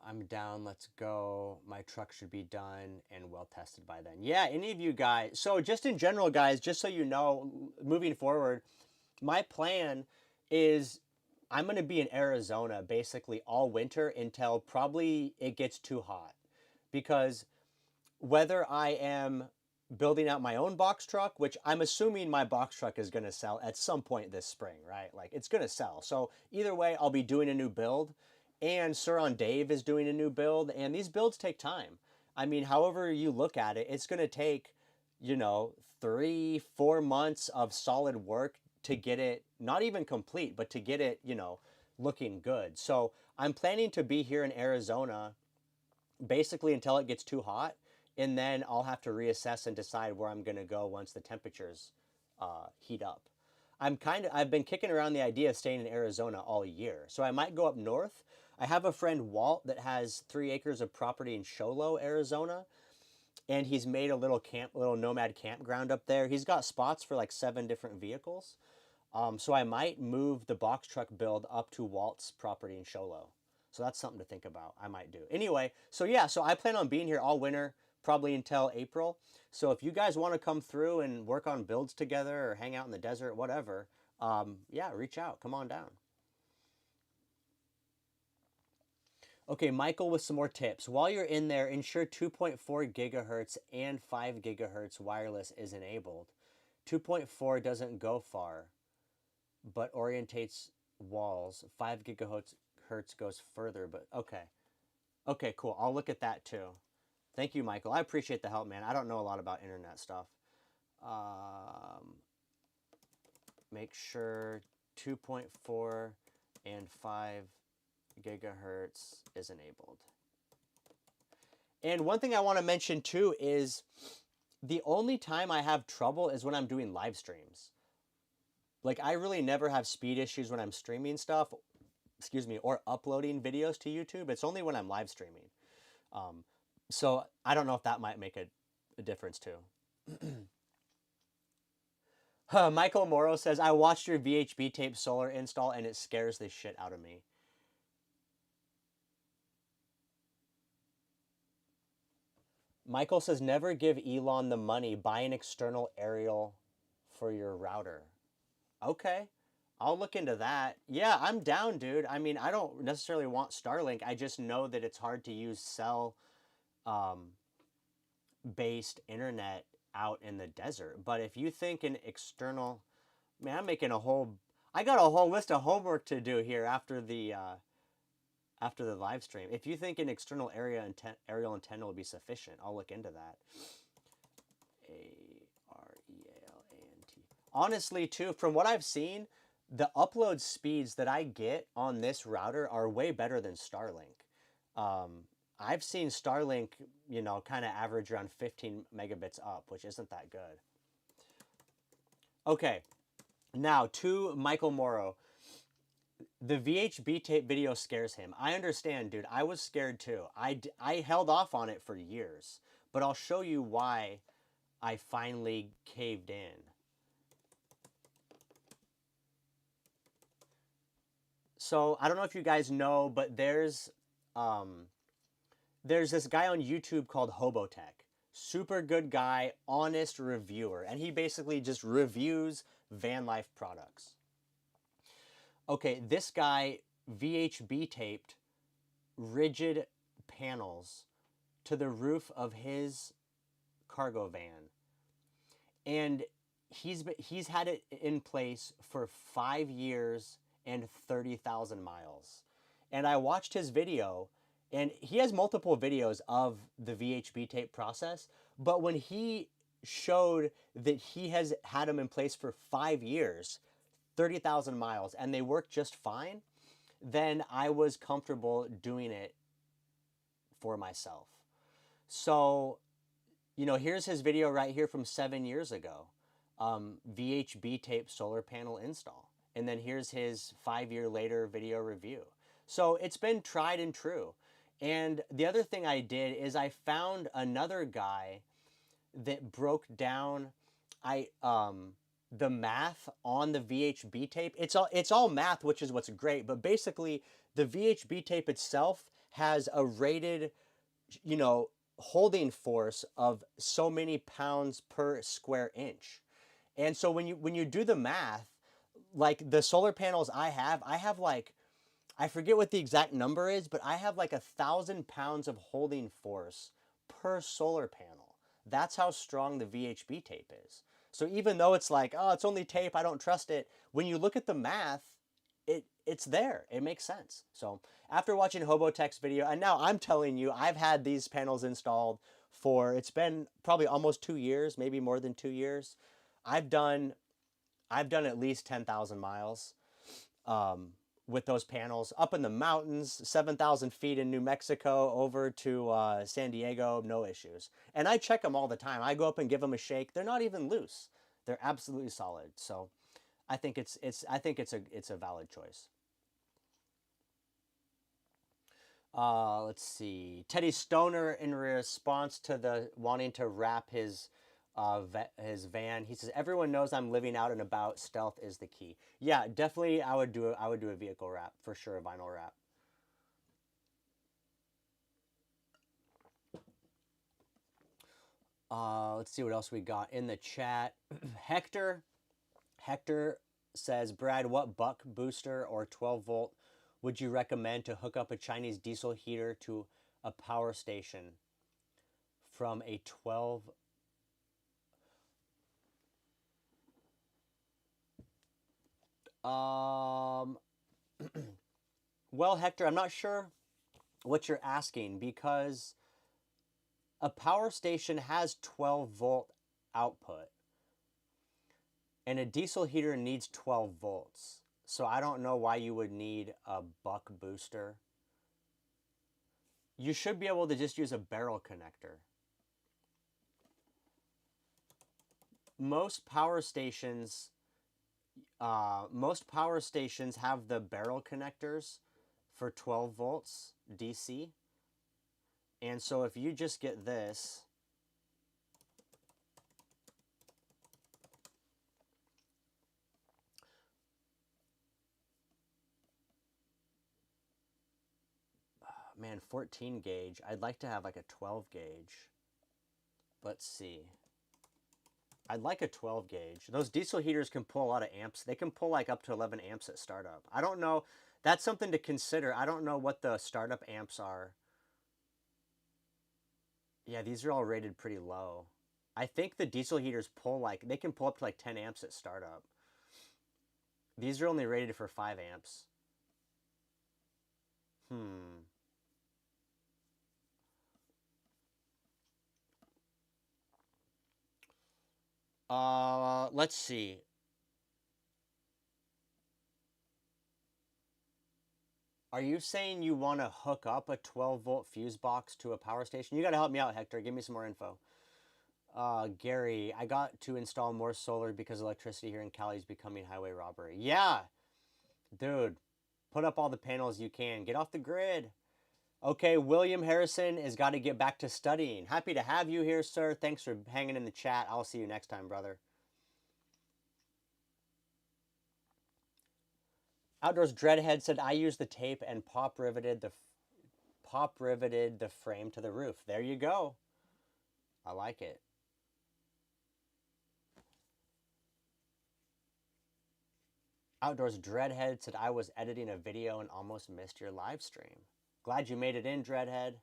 I'm down. Let's go. My truck should be done and well tested by then. Yeah, any of you guys. So, just in general, guys, just so you know, moving forward, my plan is I'm going to be in Arizona basically all winter until probably it gets too hot. Because whether I am building out my own box truck, which I'm assuming my box truck is going to sell at some point this spring, right? Like it's going to sell. So either way, I'll be doing a new build, and Sir on Dave is doing a new build, and these builds take time. I mean, however you look at it, it's going to take, 3, 4 months of solid work to get it not even complete, but to get it, looking good. So I'm planning to be here in Arizona basically until it gets too hot, and then I'll have to reassess and decide where I'm going to go once the temperatures heat up. I've been kicking around the idea of staying in Arizona all year, so I might go up north. I have a friend Walt that has 3 acres of property in Show Low, Arizona, and he's made a little nomad campground up there. He's got spots for like 7 different vehicles. So I might move the box truck build up to Walt's property in Show Low. So that's something to think about. I might do. Anyway, so yeah, so I plan on being here all winter, probably until April. So if you guys want to come through and work on builds together or hang out in the desert, whatever, yeah, reach out. Come on down. Okay, Michael with some more tips. While you're in there, ensure 2.4 gigahertz and 5 gigahertz wireless is enabled. 2.4 doesn't go far, but orientates walls. 5 gigahertz goes further, but okay. Okay, cool. I'll look at that too. Thank you, Michael. I appreciate the help, man. I don't know a lot about internet stuff. Um, Make sure 2.4 and 5 gigahertz is enabled. And one thing I want to mention too is the only time I have trouble is when I'm doing live streams. Like I really never have speed issues when I'm streaming stuff, excuse me, or uploading videos to YouTube. It's only when I'm live streaming. Um, so I don't know if that might make a difference too. Michael Morrow says, I watched your VHB tape solar install and it scares the shit out of me. Michael says, never give Elon the money. Buy an external aerial for your router. Okay. I'll look into that. Yeah, I'm down, dude. I mean, I don't necessarily want Starlink. I just know that it's hard to use cell based internet out in the desert. But if you think an external, Man, I'm making a whole. I got a whole list of homework to do here after the live stream. If you think an external aerial antenna will be sufficient, I'll look into that. Arealt. Honestly, too, from what I've seen, the upload speeds that I get on this router are way better than Starlink. I've seen Starlink, kind of average around 15 megabits up, which isn't that good. Okay, now to Michael Morrow. The VHB tape video scares him. I understand, dude. I was scared too. I held off on it for years, but I'll show you why I finally caved in. So I don't know if you guys know, but there's this guy on YouTube called Hobotech. Super good guy, honest reviewer, and he basically just reviews van life products. Okay, this guy VHB taped rigid panels to the roof of his cargo van, and he's had it in place for 5 years and 30,000 miles. And I watched his video, and he has multiple videos of the VHB tape process, but when he showed that he has had them in place for 5 years, 30,000 miles, and they work just fine, then I was comfortable doing it for myself. So, here's his video right here from 7 years ago. VHB tape solar panel install. And then here's his 5 year later video review. So it's been tried and true. And the other thing I did is I found another guy that broke down the math on the VHB tape. It's all math, which is what's great. But basically, the VHB tape itself has a rated, holding force of so many pounds per square inch. And so when you do the math, like the solar panels I have like, I forget what the exact number is, but I have like 1,000 pounds of holding force per solar panel. That's how strong the VHB tape is. So even though it's like, oh, it's only tape, I don't trust it, when you look at the math, it's there. It makes sense. So after watching Hobotech's video, and now I'm telling you, I've had these panels installed it's been probably almost 2 years, maybe more than 2 years. I've done at least 10,000 miles with those panels up in the mountains, 7,000 feet in New Mexico, over to San Diego, no issues. And I check them all the time. I go up and give them a shake. They're not even loose. They're absolutely solid. So I think it's a valid choice. Let's see. Teddy Stoner, in response to the wanting to wrap his van, he says, everyone knows I'm living out and about. Stealth is the key. Yeah, definitely. I would do a vehicle wrap for sure. A vinyl wrap. Let's see what else we got in the chat. Hector says, Brad, what buck booster or 12-volt would you recommend to hook up a Chinese diesel heater to a power station from a 12? Well, Hector, I'm not sure what you're asking, because a power station has 12-volt output, and a diesel heater needs 12 volts. So I don't know why you would need a buck booster. You should be able to just use a barrel connector. Most power stations have the barrel connectors for 12 volts DC. And so if you just get this, man, 14 gauge. I'd like to have like a 12 gauge. Let's see. I'd like a 12 gauge. Those diesel heaters can pull a lot of amps. They can pull like up to 11 amps at startup. I don't know. That's something to consider. I don't know what the startup amps are. Yeah, these are all rated pretty low. I think the diesel heaters they can pull up to like 10 amps at startup. These are only rated for 5 amps. Hmm. Let's see. Are you saying you want to hook up a 12-volt fuse box to a power station? You got to help me out, Hector. Give me some more info. Gary, I got to install more solar because electricity here in Cali is becoming highway robbery. Yeah, dude, put up all the panels you can. Get off the grid. Okay, William Harrison has got to get back to studying. Happy to have you here, sir. Thanks for hanging in the chat. I'll see you next time, brother. Outdoors Dreadhead said I used the tape and pop riveted the frame to the roof. There you go. I like it. Outdoors Dreadhead said I was editing a video and almost missed your live stream. Glad you made it in, Dreadhead.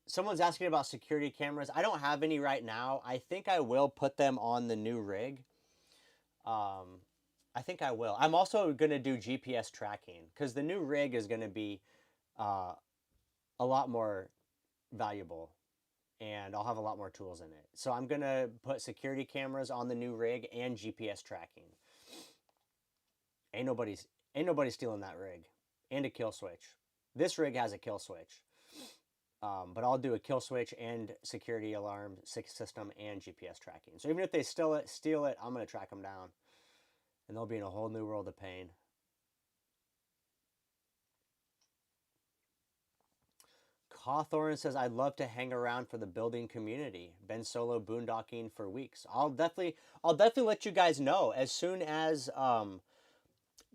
Someone's asking about security cameras. I don't have any right now. I think I will put them on the new rig. I think I will. I'm also going to do GPS tracking because the new rig is going to be uh, a lot more valuable and I'll have a lot more tools in it. So I'm going to put security cameras on the new rig and GPS tracking. Ain't nobody stealing that rig. And a kill switch. This rig has a kill switch. But I'll do a kill switch and security alarm system and GPS tracking. So even if they steal it, I'm going to track them down. And they'll be in a whole new world of pain. Cawthorn says, I'd love to hang around for the building community. Been solo boondocking for weeks. I'll definitely let you guys know as soon as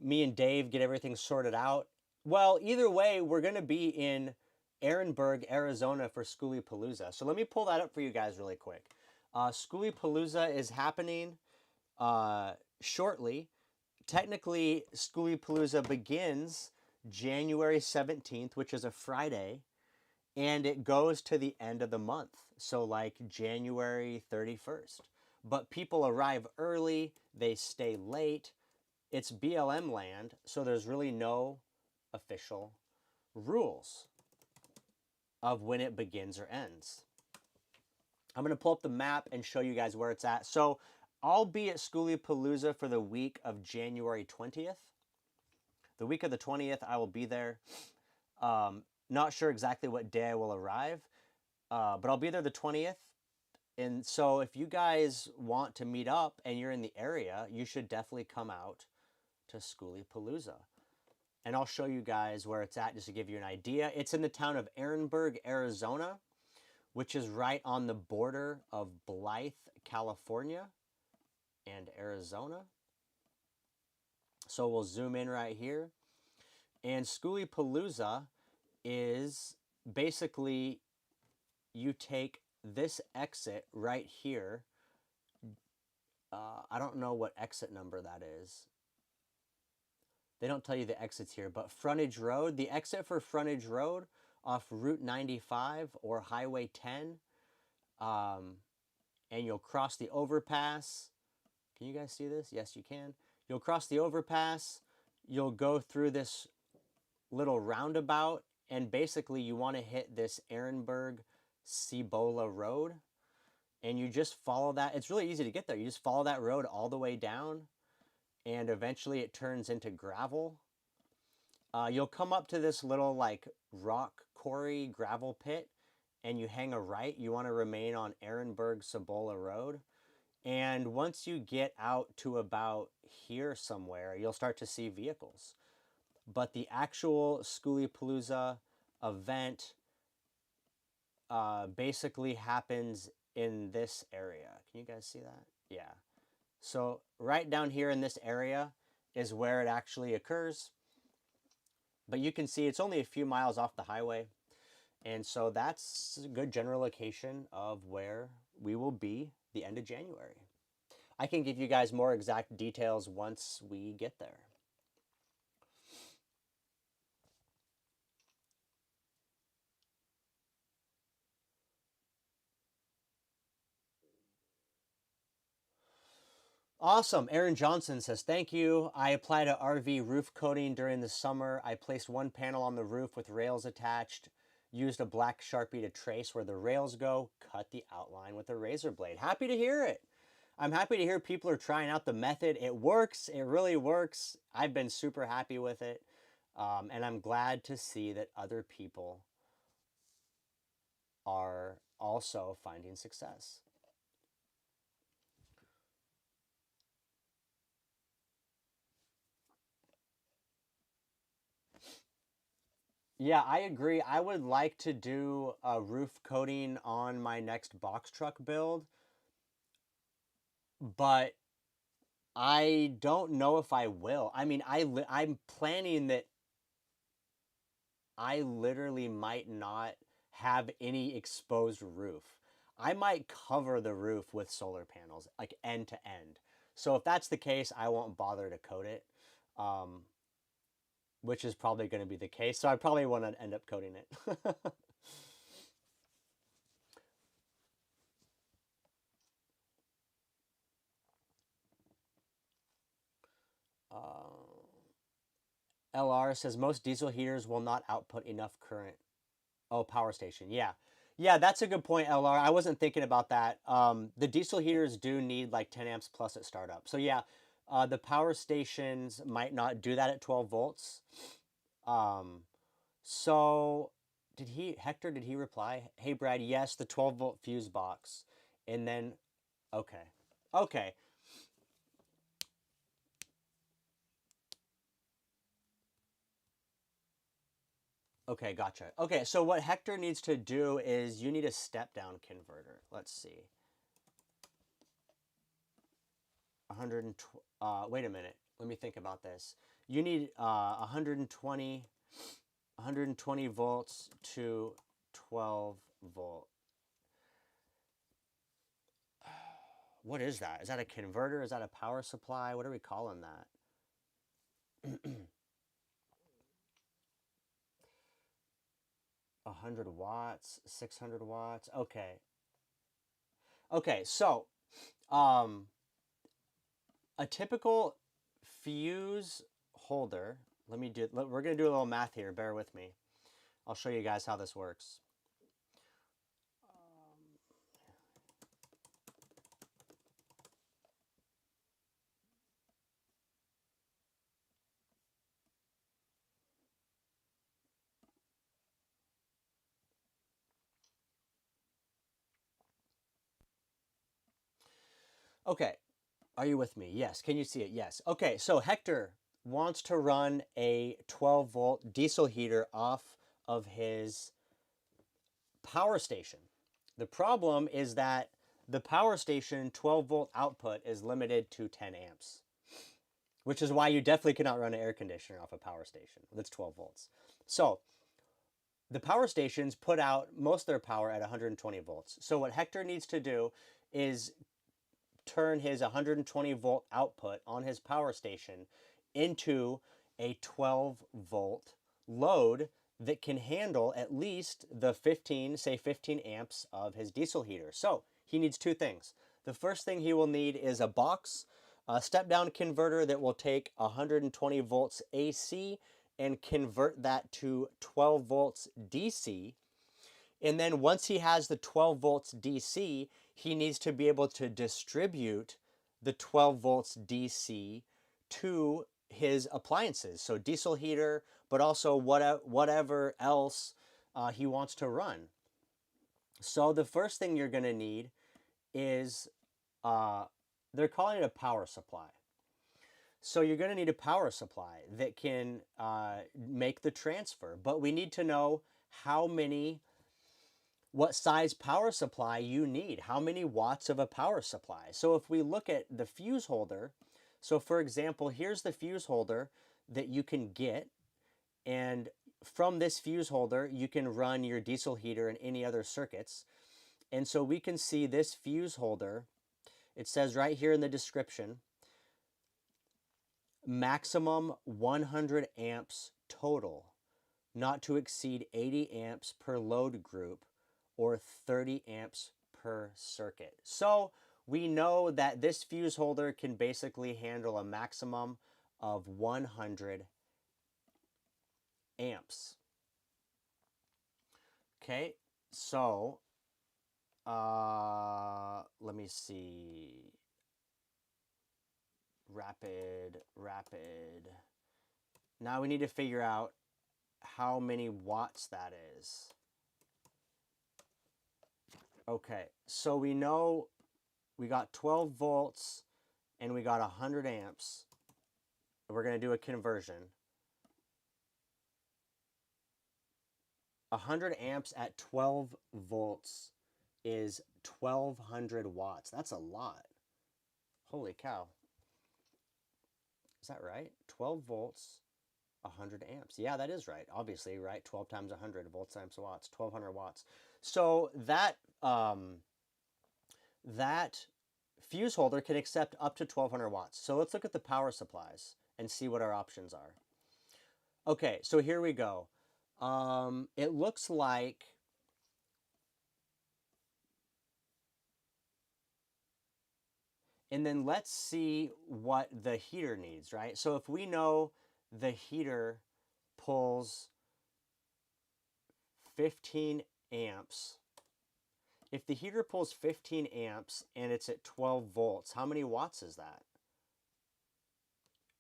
me and Dave get everything sorted out. Well, either way, we're going to be in Ehrenberg, Arizona for Schoolie Palooza. So let me pull that up for you guys really quick. Schoolie Palooza is happening shortly. Technically, Schoolie Palooza begins January 17th, which is a Friday, and it goes to the end of the month. So like January 31st. But people arrive early, they stay late. It's BLM land, so there's really no official rules of when it begins or ends. I'm going to pull up the map and show you guys where it's at. So I'll be at Schoolie Palooza for the week of January 20th. The week of the 20th, I will be there. Not sure exactly what day I will arrive, but I'll be there the 20th. And so if you guys want to meet up and you're in the area, you should definitely come out to Schoolie Palooza. And I'll show you guys where it's at just to give you an idea. It's in the town of Ehrenberg, Arizona, which is right on the border of Blythe, California, and Arizona. So we'll zoom in right here. And Schoolie Palooza is basically you take this exit right here. I don't know what exit number that is. They don't tell you the exits here, but Frontage Road, the exit for Frontage Road off Route 95 or Highway 10, and you'll cross the overpass. Can you guys see this? Yes, you can. You'll cross the overpass. You'll go through this little roundabout, and basically you want to hit this Ehrenberg Cibola Road, and you just follow that. It's really easy to get there. You just follow that road all the way down, and eventually it turns into gravel. You'll come up to this little like rock quarry gravel pit, and you hang a right. You want to remain on Ehrenberg Cibola Road. And once you get out to about here somewhere, you'll start to see vehicles. But the actual Schoolie Palooza event basically happens in this area. Can you guys see that? Yeah. So right down here in this area is where it actually occurs. But you can see it's only a few miles off the highway. And so that's a good general location of where we will be the end of January. I can give you guys more exact details once we get there. Awesome. Aaron Johnson says, thank you. I applied a RV roof coating during the summer. I placed one panel on the roof with rails attached, used a black Sharpie to trace where the rails go, cut the outline with a razor blade. Happy to hear it. I'm happy to hear people are trying out the method. It works. It really works. I've been super happy with it. And I'm glad to see that other people are also finding success. Yeah, I agree. I would like to do a roof coating on my next box truck build, but I don't know if I will. I mean, I'm planning that I literally might not have any exposed roof. I might cover the roof with solar panels, like end to end. So if that's the case, I won't bother to coat it, um, which is probably going to be the case. So I probably want to end up coating it. uh, LR says most diesel heaters will not output enough current. Oh, power station. Yeah. Yeah, that's a good point, LR. I wasn't thinking about that. The diesel heaters do need like 10 amps plus at startup. So yeah, the power stations might not do that at 12 volts. Um, so Hector, did he reply? Hey, Brad, yes, the 12-volt fuse box. And then, okay. Okay. Okay, gotcha. Okay, so what Hector needs to do is you need a step down converter. Let's see. 120, wait a minute. Let me think about this. You need 120 volts to 12 volt. What is that? Is that a converter? Is that a power supply? What are we calling that? 100 watts, 600 watts. Okay. Okay, so um, a typical fuse holder, we're going to do a little math here. Bear with me. I'll show you guys how this works. Okay, are you with me? Yes. Can you see it? Yes. Okay, so Hector wants to run a 12-volt diesel heater off of his power station. The problem is that the power station 12-volt output is limited to 10 amps, which is why you definitely cannot run an air conditioner off a power station that's 12 volts. So the power stations put out most of their power at 120 volts. So what Hector needs to do is turn his 120 volt output on his power station into a 12 volt load that can handle at least the 15 amps of his diesel heater. So he needs two things. The first thing he will need is a step down converter that will take 120 volts AC and convert that to 12 volts DC. And then once he has the 12 volts DC, he needs to be able to distribute the 12 volts DC to his appliances. So diesel heater, but also whatever else he wants to run. So the first thing you're going to need is, uh, they're calling it a power supply. So you're going to need a power supply that can make the transfer. But we need to know what size power supply you need, how many watts of a power supply. So if we look at the fuse holder, so for example, here's the fuse holder that you can get, and from this fuse holder, you can run your diesel heater and any other circuits. And so we can see this fuse holder, it says right here in the description, maximum 100 amps total, not to exceed 80 amps per load group or 30 amps per circuit. So we know that this fuse holder can basically handle a maximum of 100 amps. Okay, so let me see. Rapid. Now we need to figure out how many watts that is. Okay, so we know we got 12 volts and we got 100 amps. We're going to do a conversion. 100 amps at 12 volts is 1200 watts. That's a lot. Holy cow. Is that right? 12 volts, 100 amps. Yeah, that is right. Obviously, right? 12 times 100 volts times watts, 1200 watts. So that that fuse holder can accept up to 1200 watts. So let's look at the power supplies and see what our options are. Okay, so here we go. It looks like and then let's see what the heater needs, right? So if we know the heater pulls 15 amps, if the heater pulls 15 amps and it's at 12 volts, how many watts is that?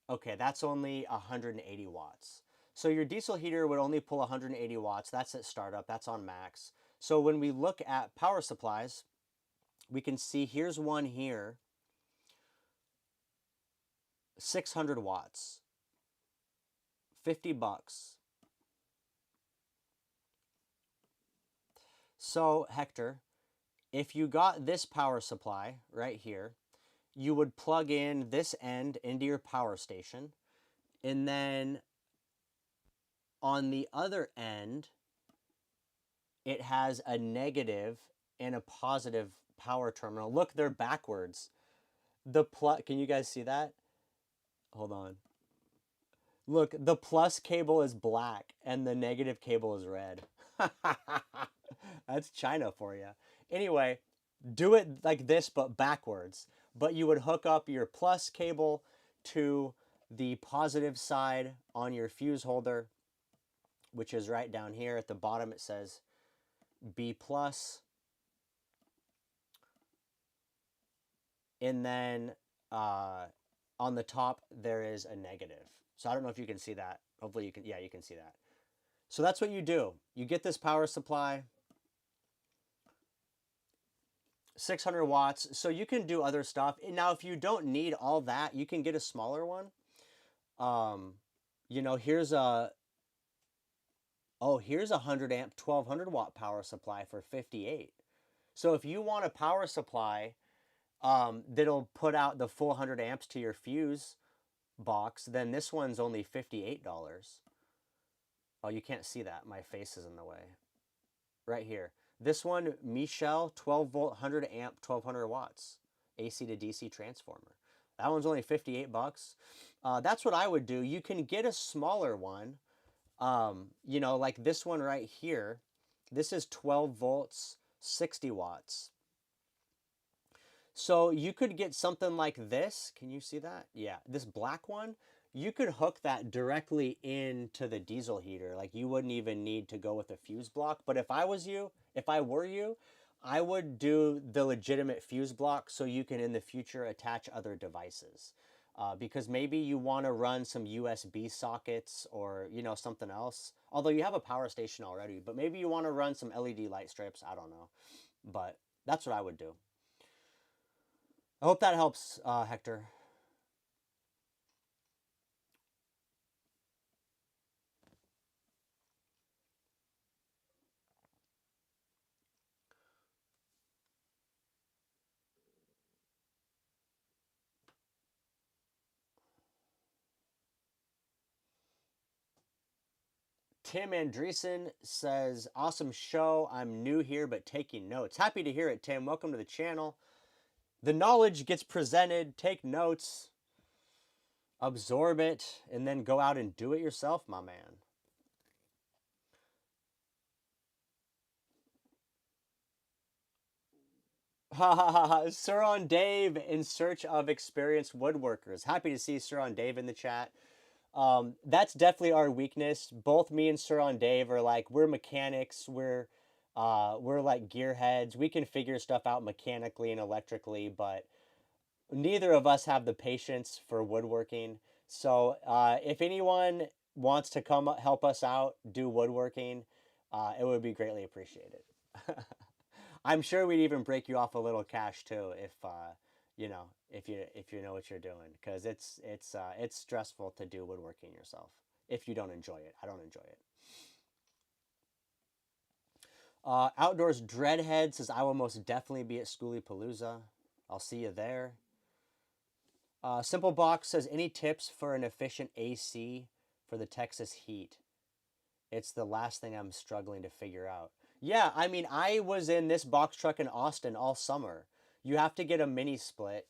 Okay, that's only 180 watts. So your diesel heater would only pull 180 watts. That's at startup, that's on max. So when we look at power supplies, we can see here's one here, 600 watts, 50 bucks. So Hector, if you got this power supply right here, you would plug in this end into your power station, and then on the other end, it has a negative and a positive power terminal. Look, they're backwards. The plus, can you guys see that? Hold on. Look, the plus cable is black and the negative cable is red. That's China for you. Anyway, do it like this but backwards. But you would hook up your plus cable to the positive side on your fuse holder, which is right down here at the bottom. It says B plus. And then on the top, there is a negative. So I don't know if you can see that. Hopefully you can, yeah, you can see that. So that's what you do. You get this power supply, 600 watts. So you can do other stuff. Now, if you don't need all that, you can get a smaller one. You know, here's a 100 amp, 1200 watt power supply for 58. So if you want a power supply that'll put out the full 100 amps to your fuse box, then this one's only $58. Oh, you can't see that. My face is in the way. Right here. This one, Michel, 12 volt, 100 amp, 1200 watts, AC to DC transformer. That one's only 58 bucks. That's what I would do. You can get a smaller one, you know, like this one right here. This is 12 volts, 60 watts. So you could get something like this. Can you see that? Yeah, this black one. You could hook that directly into the diesel heater. Like you wouldn't even need to go with a fuse block. But if I was you, if I were you, I would do the legitimate fuse block so you can in the future attach other devices. Because maybe you want to run some USB sockets or, you know, something else. Although you have a power station already, but maybe you want to run some LED light strips. I don't know. But that's what I would do. I hope that helps, Hector. Tim Andreessen says, awesome show. I'm new here, but taking notes. Happy to hear it, Tim. Welcome to the channel. The knowledge gets presented. Take notes, absorb it, and then go out and do it yourself, my man. Ha ha ha ha. Sir on Dave in search of experienced woodworkers. Happy to see Sir on Dave in the chat. That's definitely our weakness. Both me and Sir on Dave are like we're mechanics. We're like gearheads. We can figure stuff out mechanically and electrically, but neither of us have the patience for woodworking. So if anyone wants to come help us out do woodworking, it would be greatly appreciated. I'm sure we'd even break you off a little cash too if you know if you know what you're doing because it's stressful to do woodworking yourself if you don't enjoy it. I don't enjoy it. Outdoors Dreadhead says I will most definitely be at Schoolie Palooza. I'll see you there. Simple Box says any tips for an efficient AC for the Texas heat? It's the last thing I'm struggling to figure out. Yeah, I mean, I was in this box truck in Austin all summer. You have to get a mini split.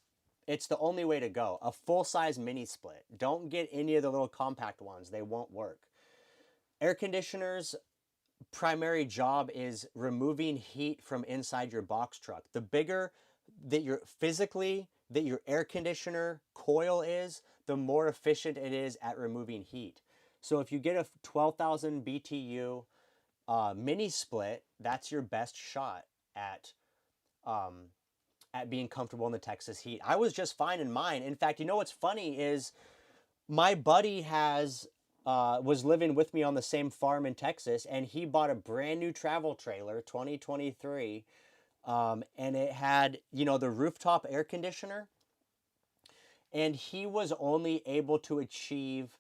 It's the only way to go. A full size mini split. Don't get any of the little compact ones, they won't work. Air conditioners, primary job is removing heat from inside your box truck. The bigger that your physically that your air conditioner coil is, the more efficient it is at removing heat. So if you get a 12,000 BTU mini split, that's your best shot um, at being comfortable in the Texas heat. I was just fine in mine. In fact, you know what's funny is my buddy has was living with me on the same farm in Texas, and he bought a brand new travel trailer, 2023, and it had the rooftop air conditioner, and he was only able to achieve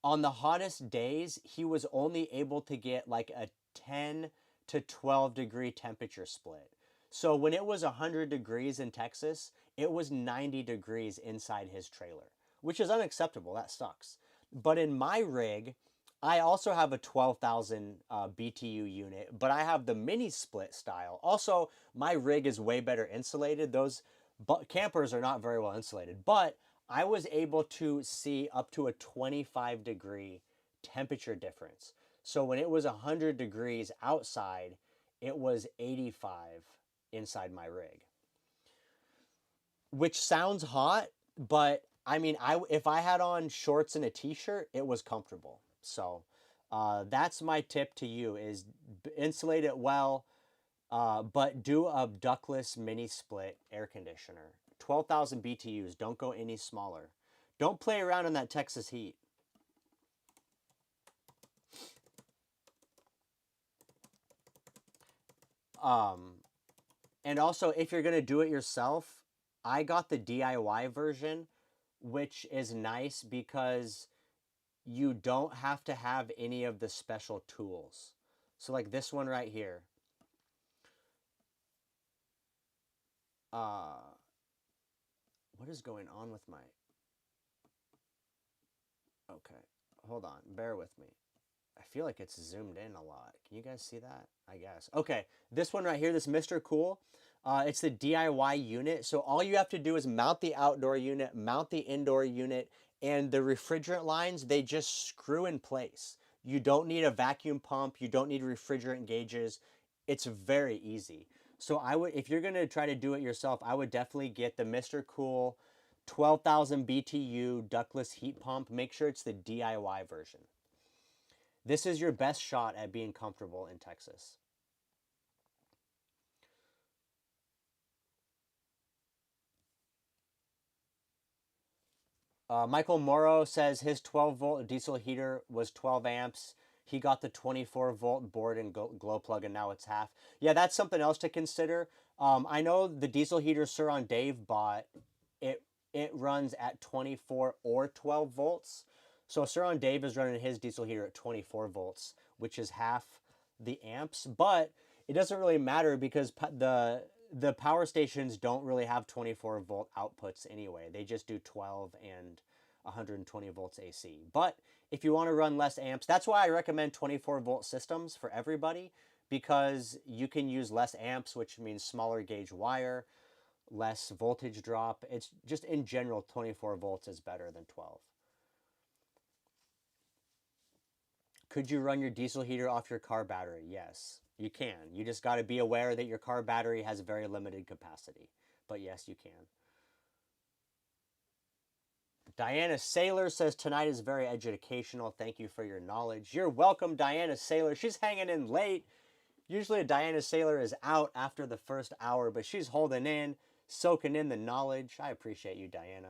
on the hottest days, he was only able to get like a 10 to 12 degree temperature split. So when it was 100 degrees in Texas, it was 90 degrees inside his trailer, which is unacceptable. That sucks. But in my rig, I also have a 12,000 BTU unit, but I have the mini split style. Also, my rig is way better insulated. Those campers are not very well insulated, but I was able to see up to a 25-degree temperature difference. So when it was 100 degrees outside, it was 85 inside my rig, which sounds hot, but I mean, if I had on shorts and a t-shirt, it was comfortable. So that's my tip to you: is insulate it well, but do a ductless mini split air conditioner. 12,000 BTUs. Don't go any smaller. Don't play around in that Texas heat. Um, and also, if you're going to do it yourself, I got the DIY version, which is nice because you don't have to have any of the special tools. So, like this one right here. Uh, what is going on with my. Okay, hold on. Bear with me. I feel like it's zoomed in a lot. Can you guys see that? I guess. Okay, this one right here, this Mr. Cool, it's the DIY unit. So all you have to do is mount the outdoor unit, mount the indoor unit, and the refrigerant lines, they just screw in place. You don't need a vacuum pump. You don't need refrigerant gauges. It's very easy. So I would, if you're gonna try to do it yourself, I would definitely get the Mr. Cool 12,000 BTU ductless heat pump. Make sure it's the DIY version. This is your best shot at being comfortable in Texas. Michael Morrow says his 12-volt diesel heater was 12 amps. He got the 24-volt board and glow plug, and now it's half. Yeah, that's something else to consider. I know the diesel heater Sir on Dave bought, it it runs at 24 or 12 volts. So Sir on Dave is running his diesel heater at 24 volts, which is half the amps. But it doesn't really matter because the power stations don't really have 24-volt outputs anyway. They just do 12 and 120 volts AC. But if you want to run less amps, that's why I recommend 24-volt systems for everybody, because you can use less amps, which means smaller gauge wire, less voltage drop. It's just in general 24 volts is better than 12. Could you run your diesel heater off your car battery? Yes, you can. You just got to be aware that your car battery has very limited capacity. But yes, you can. Diana Saylor says tonight is very educational. Thank you for your knowledge. You're welcome, Diana Saylor. She's hanging in late. Usually, Diana Saylor is out after the first hour, but she's holding in, soaking in the knowledge. I appreciate you, Diana.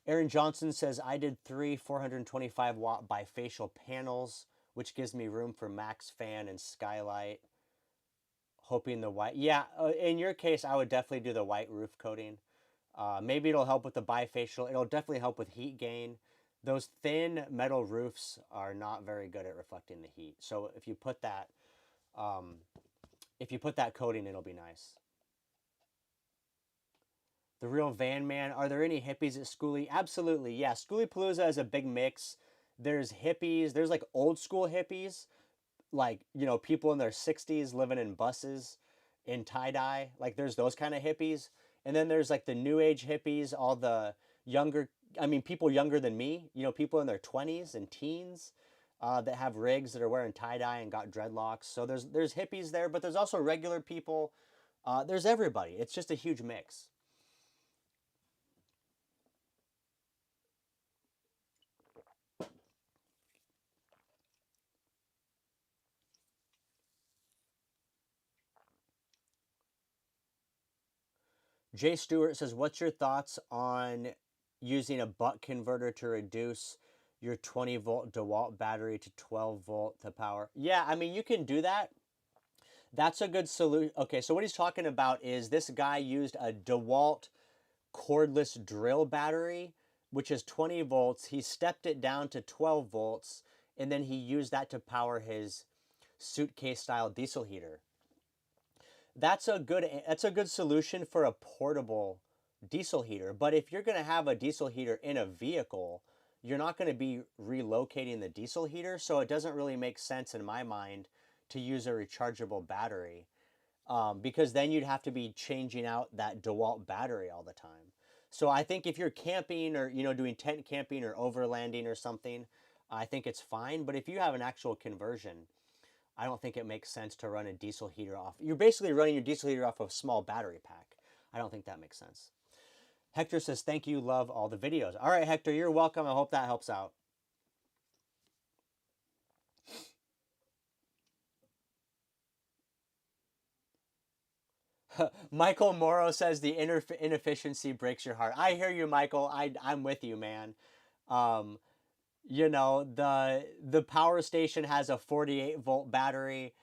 Aaron Johnson says, I did 3 425-watt bifacial panels, which gives me room for max fan and skylight. Hoping the white. Yeah, in your case, I would definitely do the white roof coating. Maybe it'll help with the bifacial. It'll definitely help with heat gain. Those thin metal roofs are not very good at reflecting the heat. So um, if you put that coating, it'll be nice. The real van man. Are there any hippies at Schoolie? Absolutely. Yeah, Schoolie Palooza is a big mix. There's hippies. There's like old school hippies, like, people in their 60s living in buses in tie-dye. Like, there's those kind of hippies. And then there's like the new age hippies, all the younger, people younger than me, people in their 20s and teens that have rigs that are wearing tie-dye and got dreadlocks. So there's hippies there, but there's also regular people. There's everybody. It's just a huge mix. Jay Stewart says, what's your thoughts on using a buck converter to reduce your 20-volt DeWalt battery to 12-volt to power? Yeah, you can do that. That's a good solution. Okay, so what he's talking about is this guy used a DeWalt cordless drill battery, which is 20 volts. He stepped it down to 12 volts, and then he used that to power his suitcase style diesel heater. That's a good solution for a portable diesel heater. But if you're going to have a diesel heater in a vehicle, you're not going to be relocating the diesel heater, so it doesn't really make sense in my mind to use a rechargeable battery, because then you'd have to be changing out that DeWalt battery all the time. So I think if you're camping or doing tent camping or overlanding or something, I think it's fine. But if you have an actual conversion, I don't think it makes sense to run a diesel heater off. You're basically running your diesel heater off of a small battery pack. I don't think that makes sense. Hector says, thank you, love all the videos. All right, Hector, you're welcome. I hope that helps out. Michael Morrow says the inefficiency breaks your heart. I hear you, Michael. I'm with you, man. Um, the power station has a 48-volt battery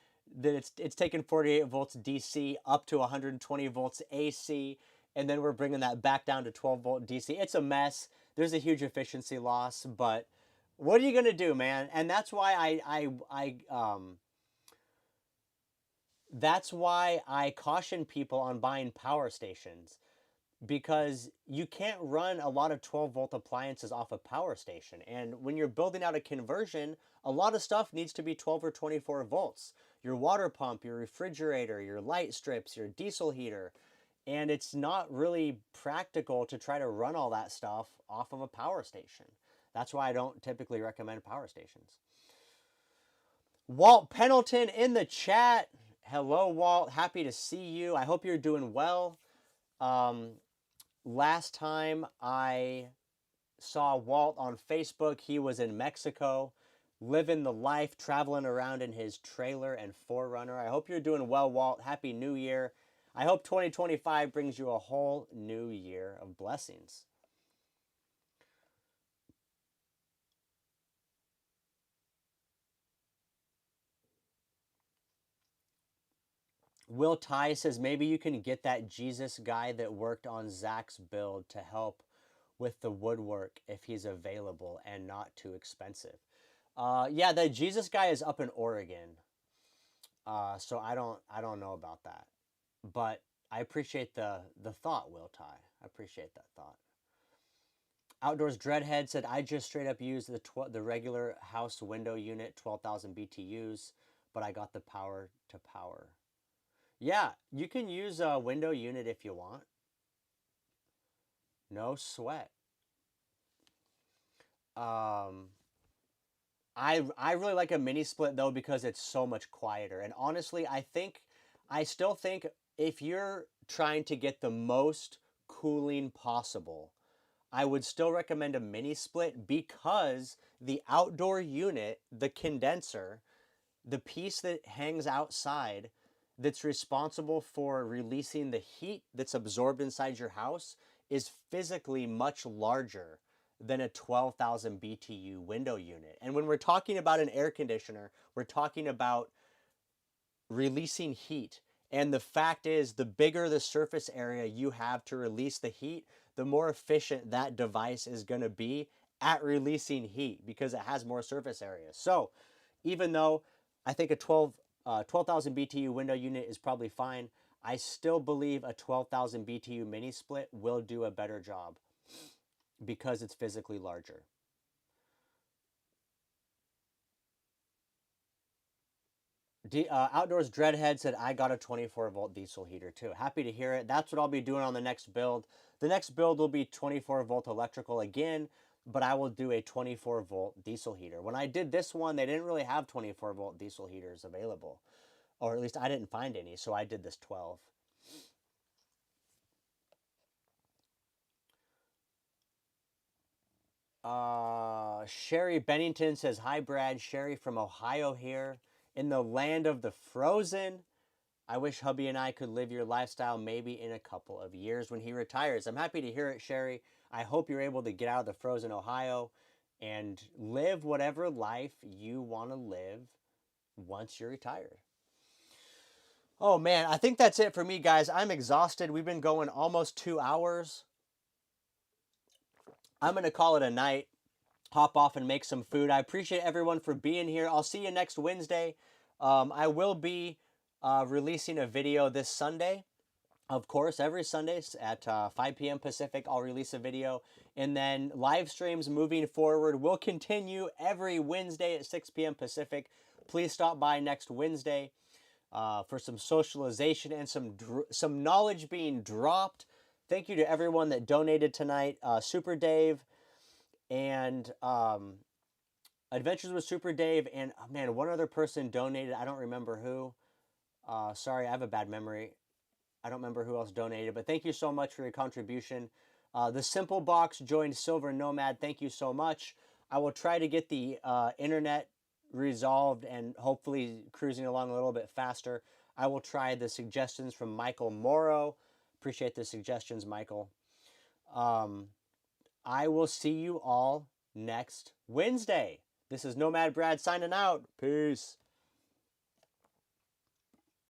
that it's taking 48 volts DC up to 120 volts AC, and then we're bringing that back down to 12-volt DC. It's a mess. There's a huge efficiency loss, but what are you gonna do, man? And that's why I caution people on buying power stations, because you can't run a lot of 12-volt appliances off a power station. And when you're building out a conversion, a lot of stuff needs to be 12 or 24 volts. Your water pump, your refrigerator, your light strips, your diesel heater. And it's not really practical to try to run all that stuff off of a power station. That's why I don't typically recommend power stations. Walt Pendleton in the chat. Hello, Walt. Happy to see you. I hope you're doing well. Um, Last time I saw Walt on Facebook, he was in Mexico, living the life, traveling around in his trailer and 4Runner. I hope you're doing well, Walt. Happy New Year. I hope 2025 brings you a whole new year of blessings. Will Ty says maybe you can get that Jesus guy that worked on Zach's build to help with the woodwork if he's available and not too expensive. Yeah, the Jesus guy is up in Oregon, so I don't know about that, but I appreciate the thought, Will Ty. I appreciate that thought. Outdoors Dreadhead said I just straight up used the regular house window unit, 12,000 BTUs, but I got the power to power. Yeah, you can use a window unit if you want. No sweat. Um, I really like a mini split though because it's so much quieter. And honestly, I still think if you're trying to get the most cooling possible, I would still recommend a mini split because the outdoor unit, the condenser, the piece that hangs outside that's responsible for releasing the heat that's absorbed inside your house is physically much larger than a 12,000 BTU window unit. And when we're talking about an air conditioner, we're talking about releasing heat. And the fact is, the bigger the surface area you have to release the heat, the more efficient that device is going to be at releasing heat because it has more surface area. So, even though I think a 12,000 BTU window unit is probably fine, I still believe a 12,000 BTU mini split will do a better job because it's physically larger. Outdoors Dreadhead said, I got a 24-volt diesel heater too. Happy to hear it. That's what I'll be doing on the next build. The next build will be 24-volt electrical again, but I will do a 24-volt diesel heater. When I did this one, they didn't really have 24-volt diesel heaters available, or at least I didn't find any, so I did this 12. Sherry Bennington says, hi, Brad. Sherry from Ohio here in the land of the frozen. I wish hubby and I could live your lifestyle maybe in a couple of years when he retires. I'm happy to hear it, Sherry. I hope you're able to get out of the frozen Ohio and live whatever life you want to live once you're retired. Oh man, I think that's it for me, guys. I'm exhausted. We've been going almost 2 hours. I'm going to call it a night. Hop off and make some food. I appreciate everyone for being here. I'll see you next Wednesday. I will be releasing a video this Sunday. Of course, every Sunday at 5 p.m. Pacific, I'll release a video. And then live streams moving forward will continue every Wednesday at 6 p.m. Pacific. Please stop by next Wednesday for some socialization and some knowledge being dropped. Thank you to everyone that donated tonight. Super Dave and Adventures with Super Dave. And man, one other person donated. I don't remember who. Sorry, I have a bad memory. I don't remember who else donated, but thank you so much for your contribution. The Simple Box joined Silver Nomad. Thank you so much. I will try to get the internet resolved and hopefully cruising along a little bit faster. I will try the suggestions from Michael Morrow. Appreciate the suggestions, Michael. I will see you all next Wednesday. This is Nomad Brad signing out. Peace.